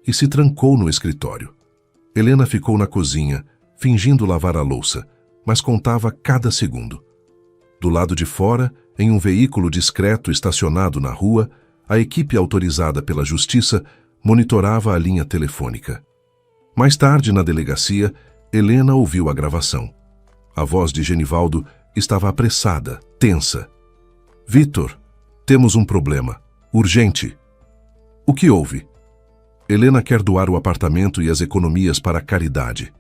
e se trancou no escritório. Helena ficou na cozinha, fingindo lavar a louça, mas contava cada segundo. Do lado de fora, em um veículo discreto estacionado na rua, a equipe autorizada pela justiça monitorava a linha telefônica. Mais tarde, na delegacia, Helena ouviu a gravação. A voz de Genivaldo estava apressada, tensa. Victor, temos um problema. Urgente. O que houve? Helena quer doar o apartamento e as economias para a caridade.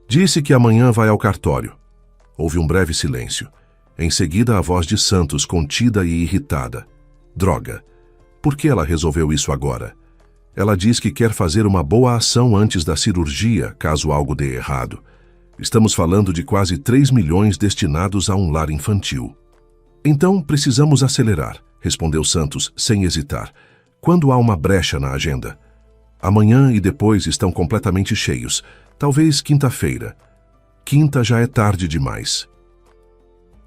Disse que amanhã vai ao cartório. Houve um breve silêncio. Em seguida, a voz de Santos, contida e irritada. Droga. Por que ela resolveu isso agora? Ela diz que quer fazer uma boa ação antes da cirurgia, caso algo dê errado. Estamos falando de quase 3 milhões destinados a um lar infantil. Então, precisamos acelerar, respondeu Santos, sem hesitar. Quando há uma brecha na agenda? Amanhã e depois estão completamente cheios. Talvez quinta-feira. Quinta já é tarde demais.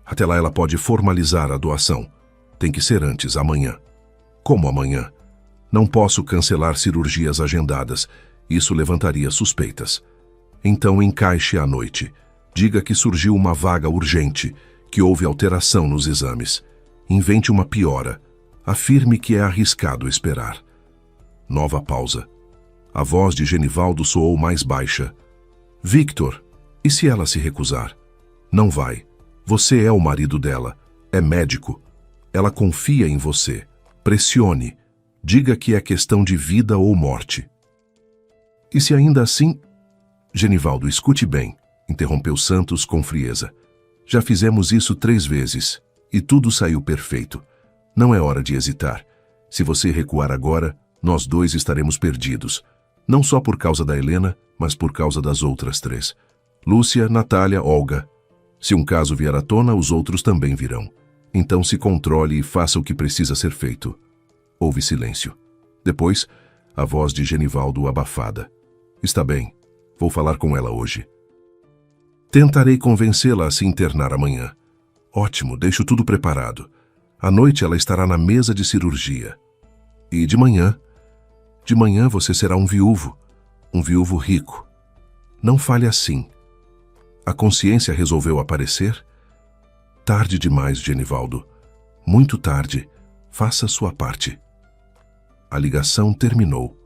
Até lá ela pode formalizar a doação. Tem que ser antes, amanhã. Como amanhã? Não posso cancelar cirurgias agendadas. Isso levantaria suspeitas. Então encaixe à noite. Diga que surgiu uma vaga urgente, que houve alteração nos exames. Invente uma piora. Afirme que é arriscado esperar. Nova pausa. A voz de Genivaldo soou mais baixa. Victor, e se ela se recusar? Não vai. Você é o marido dela. É médico. Ela confia em você. Pressione. Diga que é questão de vida ou morte. E se ainda assim... Genivaldo, escute bem, interrompeu Santos com frieza. Já fizemos isso 3 vezes, e tudo saiu perfeito. Não é hora de hesitar. Se você recuar agora, nós 2 estaremos perdidos. Não só por causa da Helena, mas por causa das outras 3. Lúcia, Natália, Olga. Se um caso vier à tona, os outros também virão. Então se controle e faça o que precisa ser feito. Houve silêncio. Depois, a voz de Genivaldo abafada. Está bem, vou falar com ela hoje. Tentarei convencê-la a se internar amanhã. Ótimo, deixo tudo preparado. À noite ela estará na mesa de cirurgia. E de manhã? De manhã você será um viúvo rico. Não fale assim. A consciência resolveu aparecer? Tarde demais, Genivaldo. Muito tarde. Faça sua parte. A ligação terminou.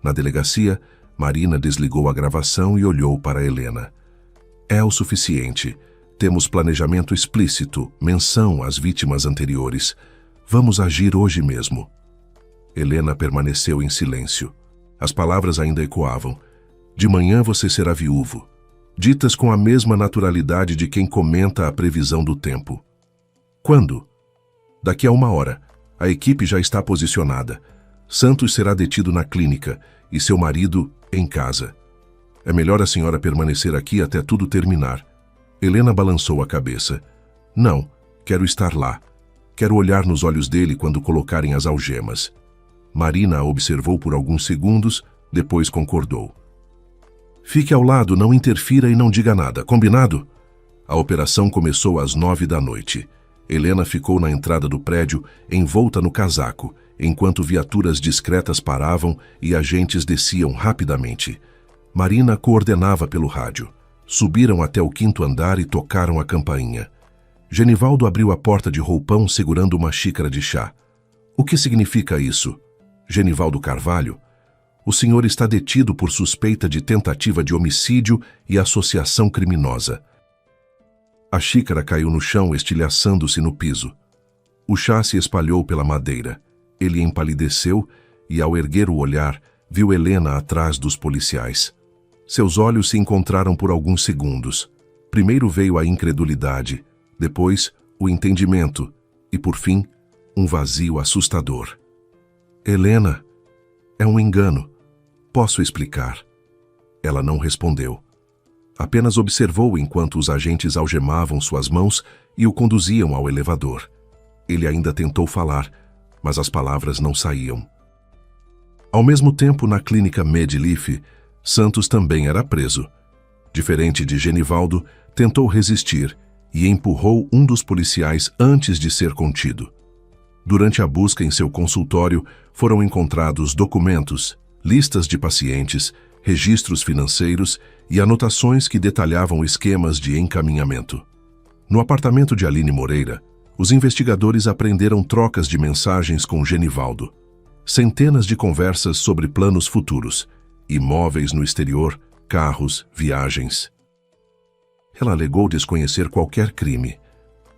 Na delegacia, Marina desligou a gravação e olhou para Helena. É o suficiente. Temos planejamento explícito, menção às vítimas anteriores. Vamos agir hoje mesmo. Helena permaneceu em silêncio. As palavras ainda ecoavam. De manhã você será viúvo. Ditas com a mesma naturalidade de quem comenta a previsão do tempo. Quando? Daqui a 1 hora. A equipe já está posicionada. Santos será detido na clínica e seu marido em casa. É melhor a senhora permanecer aqui até tudo terminar. Helena balançou a cabeça. Não, quero estar lá. Quero olhar nos olhos dele quando colocarem as algemas. Marina a observou por alguns segundos, depois concordou. Fique ao lado, não interfira e não diga nada, combinado? A operação começou às 9 da noite. Helena ficou na entrada do prédio, envolta no casaco, enquanto viaturas discretas paravam e agentes desciam rapidamente. Marina coordenava pelo rádio. Subiram até o 5º andar e tocaram a campainha. Genivaldo abriu a porta de roupão segurando uma xícara de chá. O que significa isso? Genivaldo Carvalho? O senhor está detido por suspeita de tentativa de homicídio e associação criminosa. A xícara caiu no chão, estilhaçando-se no piso. O chá se espalhou pela madeira. Ele empalideceu e, ao erguer o olhar, viu Helena atrás dos policiais. Seus olhos se encontraram por alguns segundos. Primeiro veio a incredulidade, depois o entendimento e, por fim, um vazio assustador. Helena, é um engano. Posso explicar? Ela não respondeu. Apenas observou enquanto os agentes algemavam suas mãos e o conduziam ao elevador. Ele ainda tentou falar, mas as palavras não saíam. Ao mesmo tempo, na clínica Medlife, Santos também era preso. Diferente de Genivaldo, tentou resistir e empurrou um dos policiais antes de ser contido. Durante a busca em seu consultório, foram encontrados documentos, listas de pacientes, registros financeiros e anotações que detalhavam esquemas de encaminhamento. No apartamento de Aline Moreira, os investigadores apreenderam trocas de mensagens com Genivaldo, centenas de conversas sobre planos futuros, imóveis no exterior, carros, viagens. Ela alegou desconhecer qualquer crime,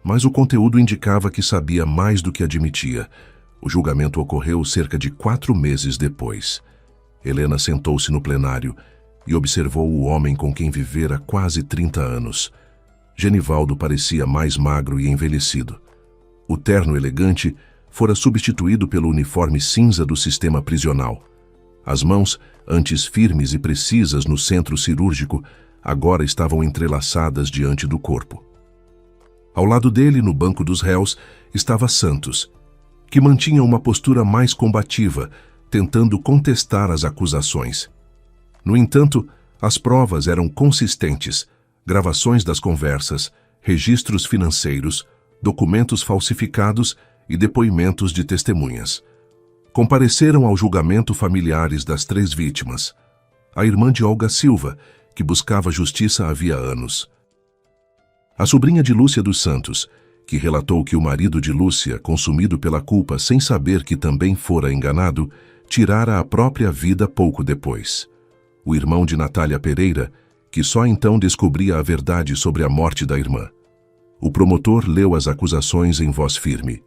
mas o conteúdo indicava que sabia mais do que admitia. O julgamento ocorreu cerca de 4 meses depois. Helena sentou-se no plenário e observou o homem com quem vivera quase 30 anos. Genivaldo parecia mais magro e envelhecido. O terno elegante fora substituído pelo uniforme cinza do sistema prisional. As mãos, antes firmes e precisas no centro cirúrgico, agora estavam entrelaçadas diante do corpo. Ao lado dele, no banco dos réus, estava Santos, que mantinha uma postura mais combativa, tentando contestar as acusações. No entanto, as provas eram consistentes: gravações das conversas, registros financeiros, documentos falsificados e depoimentos de testemunhas. Compareceram ao julgamento familiares das 3 vítimas. A irmã de Olga Silva, que buscava justiça havia anos. A sobrinha de Lúcia dos Santos, que relatou que o marido de Lúcia, consumido pela culpa sem saber que também fora enganado, tirara a própria vida pouco depois. O irmão de Natália Pereira, que só então descobria a verdade sobre a morte da irmã. O promotor leu as acusações em voz firme: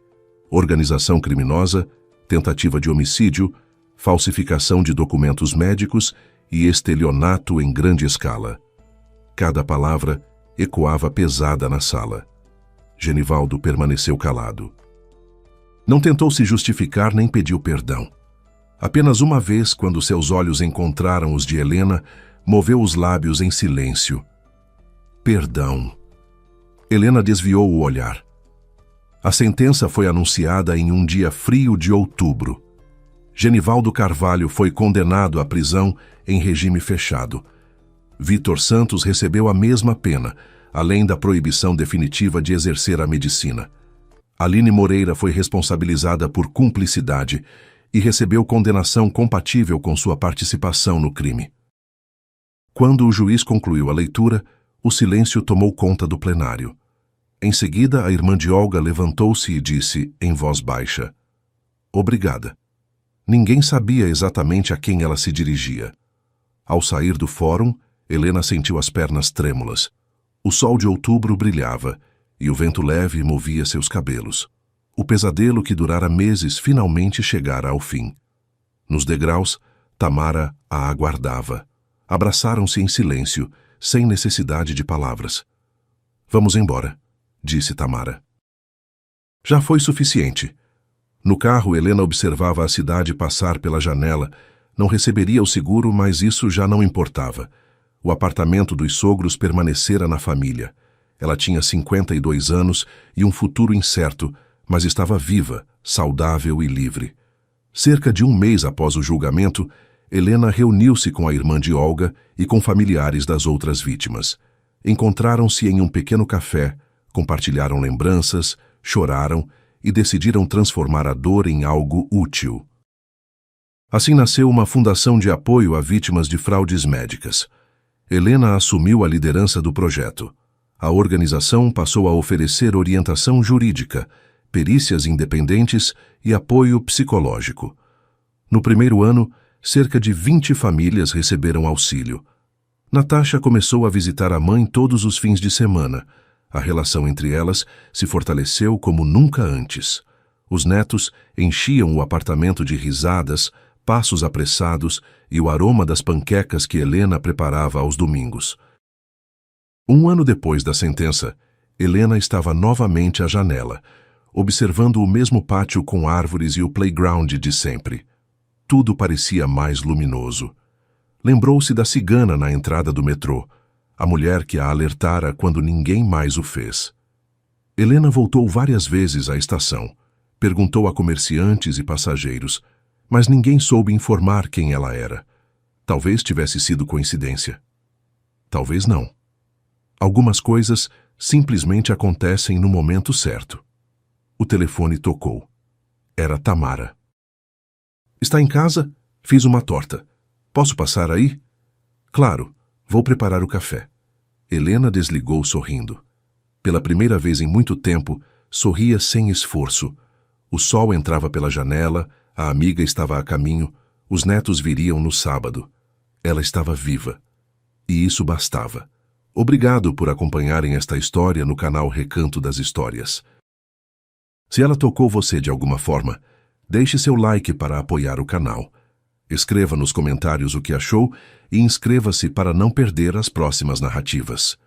organização criminosa, tentativa de homicídio, falsificação de documentos médicos e estelionato em grande escala. Cada palavra ecoava pesada na sala. Genivaldo permaneceu calado. Não tentou se justificar nem pediu perdão. Apenas uma vez, quando seus olhos encontraram os de Helena, moveu os lábios em silêncio. Perdão. Helena desviou o olhar. A sentença foi anunciada em um dia frio de outubro. Genivaldo Carvalho foi condenado à prisão em regime fechado. Vitor Santos recebeu a mesma pena, além da proibição definitiva de exercer a medicina. Aline Moreira foi responsabilizada por cumplicidade e recebeu condenação compatível com sua participação no crime. Quando o juiz concluiu a leitura, o silêncio tomou conta do plenário. Em seguida, a irmã de Olga levantou-se e disse, em voz baixa, "Obrigada." Ninguém sabia exatamente a quem ela se dirigia. Ao sair do fórum, Helena sentiu as pernas trêmulas. O sol de outubro brilhava e o vento leve movia seus cabelos. O pesadelo que durara meses finalmente chegara ao fim. Nos degraus, Tamara a aguardava. Abraçaram-se em silêncio, sem necessidade de palavras. "Vamos embora", disse Tamara. Já foi suficiente. No carro, Helena observava a cidade passar pela janela. Não receberia o seguro, mas isso já não importava. O apartamento dos sogros permanecera na família. Ela tinha 52 anos e um futuro incerto, mas estava viva, saudável e livre. Cerca de um mês após o julgamento, Helena reuniu-se com a irmã de Olga e com familiares das outras vítimas. Encontraram-se em um pequeno café, compartilharam lembranças, choraram e decidiram transformar a dor em algo útil. Assim nasceu uma fundação de apoio a vítimas de fraudes médicas. Helena assumiu a liderança do projeto. A organização passou a oferecer orientação jurídica, perícias independentes e apoio psicológico. No primeiro ano, cerca de 20 famílias receberam auxílio. Natasha começou a visitar a mãe todos os fins de semana. A relação entre elas se fortaleceu como nunca antes. Os netos enchiam o apartamento de risadas, passos apressados e o aroma das panquecas que Helena preparava aos domingos. Um ano depois da sentença, Helena estava novamente à janela, observando o mesmo pátio com árvores e o playground de sempre. Tudo parecia mais luminoso. Lembrou-se da cigana na entrada do metrô, a mulher que a alertara quando ninguém mais o fez. Helena voltou várias vezes à estação, perguntou a comerciantes e passageiros, mas ninguém soube informar quem ela era. Talvez tivesse sido coincidência. Talvez não. Algumas coisas simplesmente acontecem no momento certo. O telefone tocou. Era Tamara. "Está em casa? Fiz uma torta. Posso passar aí?" "Claro, vou preparar o café." Helena desligou sorrindo. Pela primeira vez em muito tempo, sorria sem esforço. O sol entrava pela janela, a amiga estava a caminho, os netos viriam no sábado. Ela estava viva. E isso bastava. Obrigado por acompanharem esta história no canal Recanto das Histórias. Se ela tocou você de alguma forma, deixe seu like para apoiar o canal. Escreva nos comentários o que achou e inscreva-se para não perder as próximas narrativas.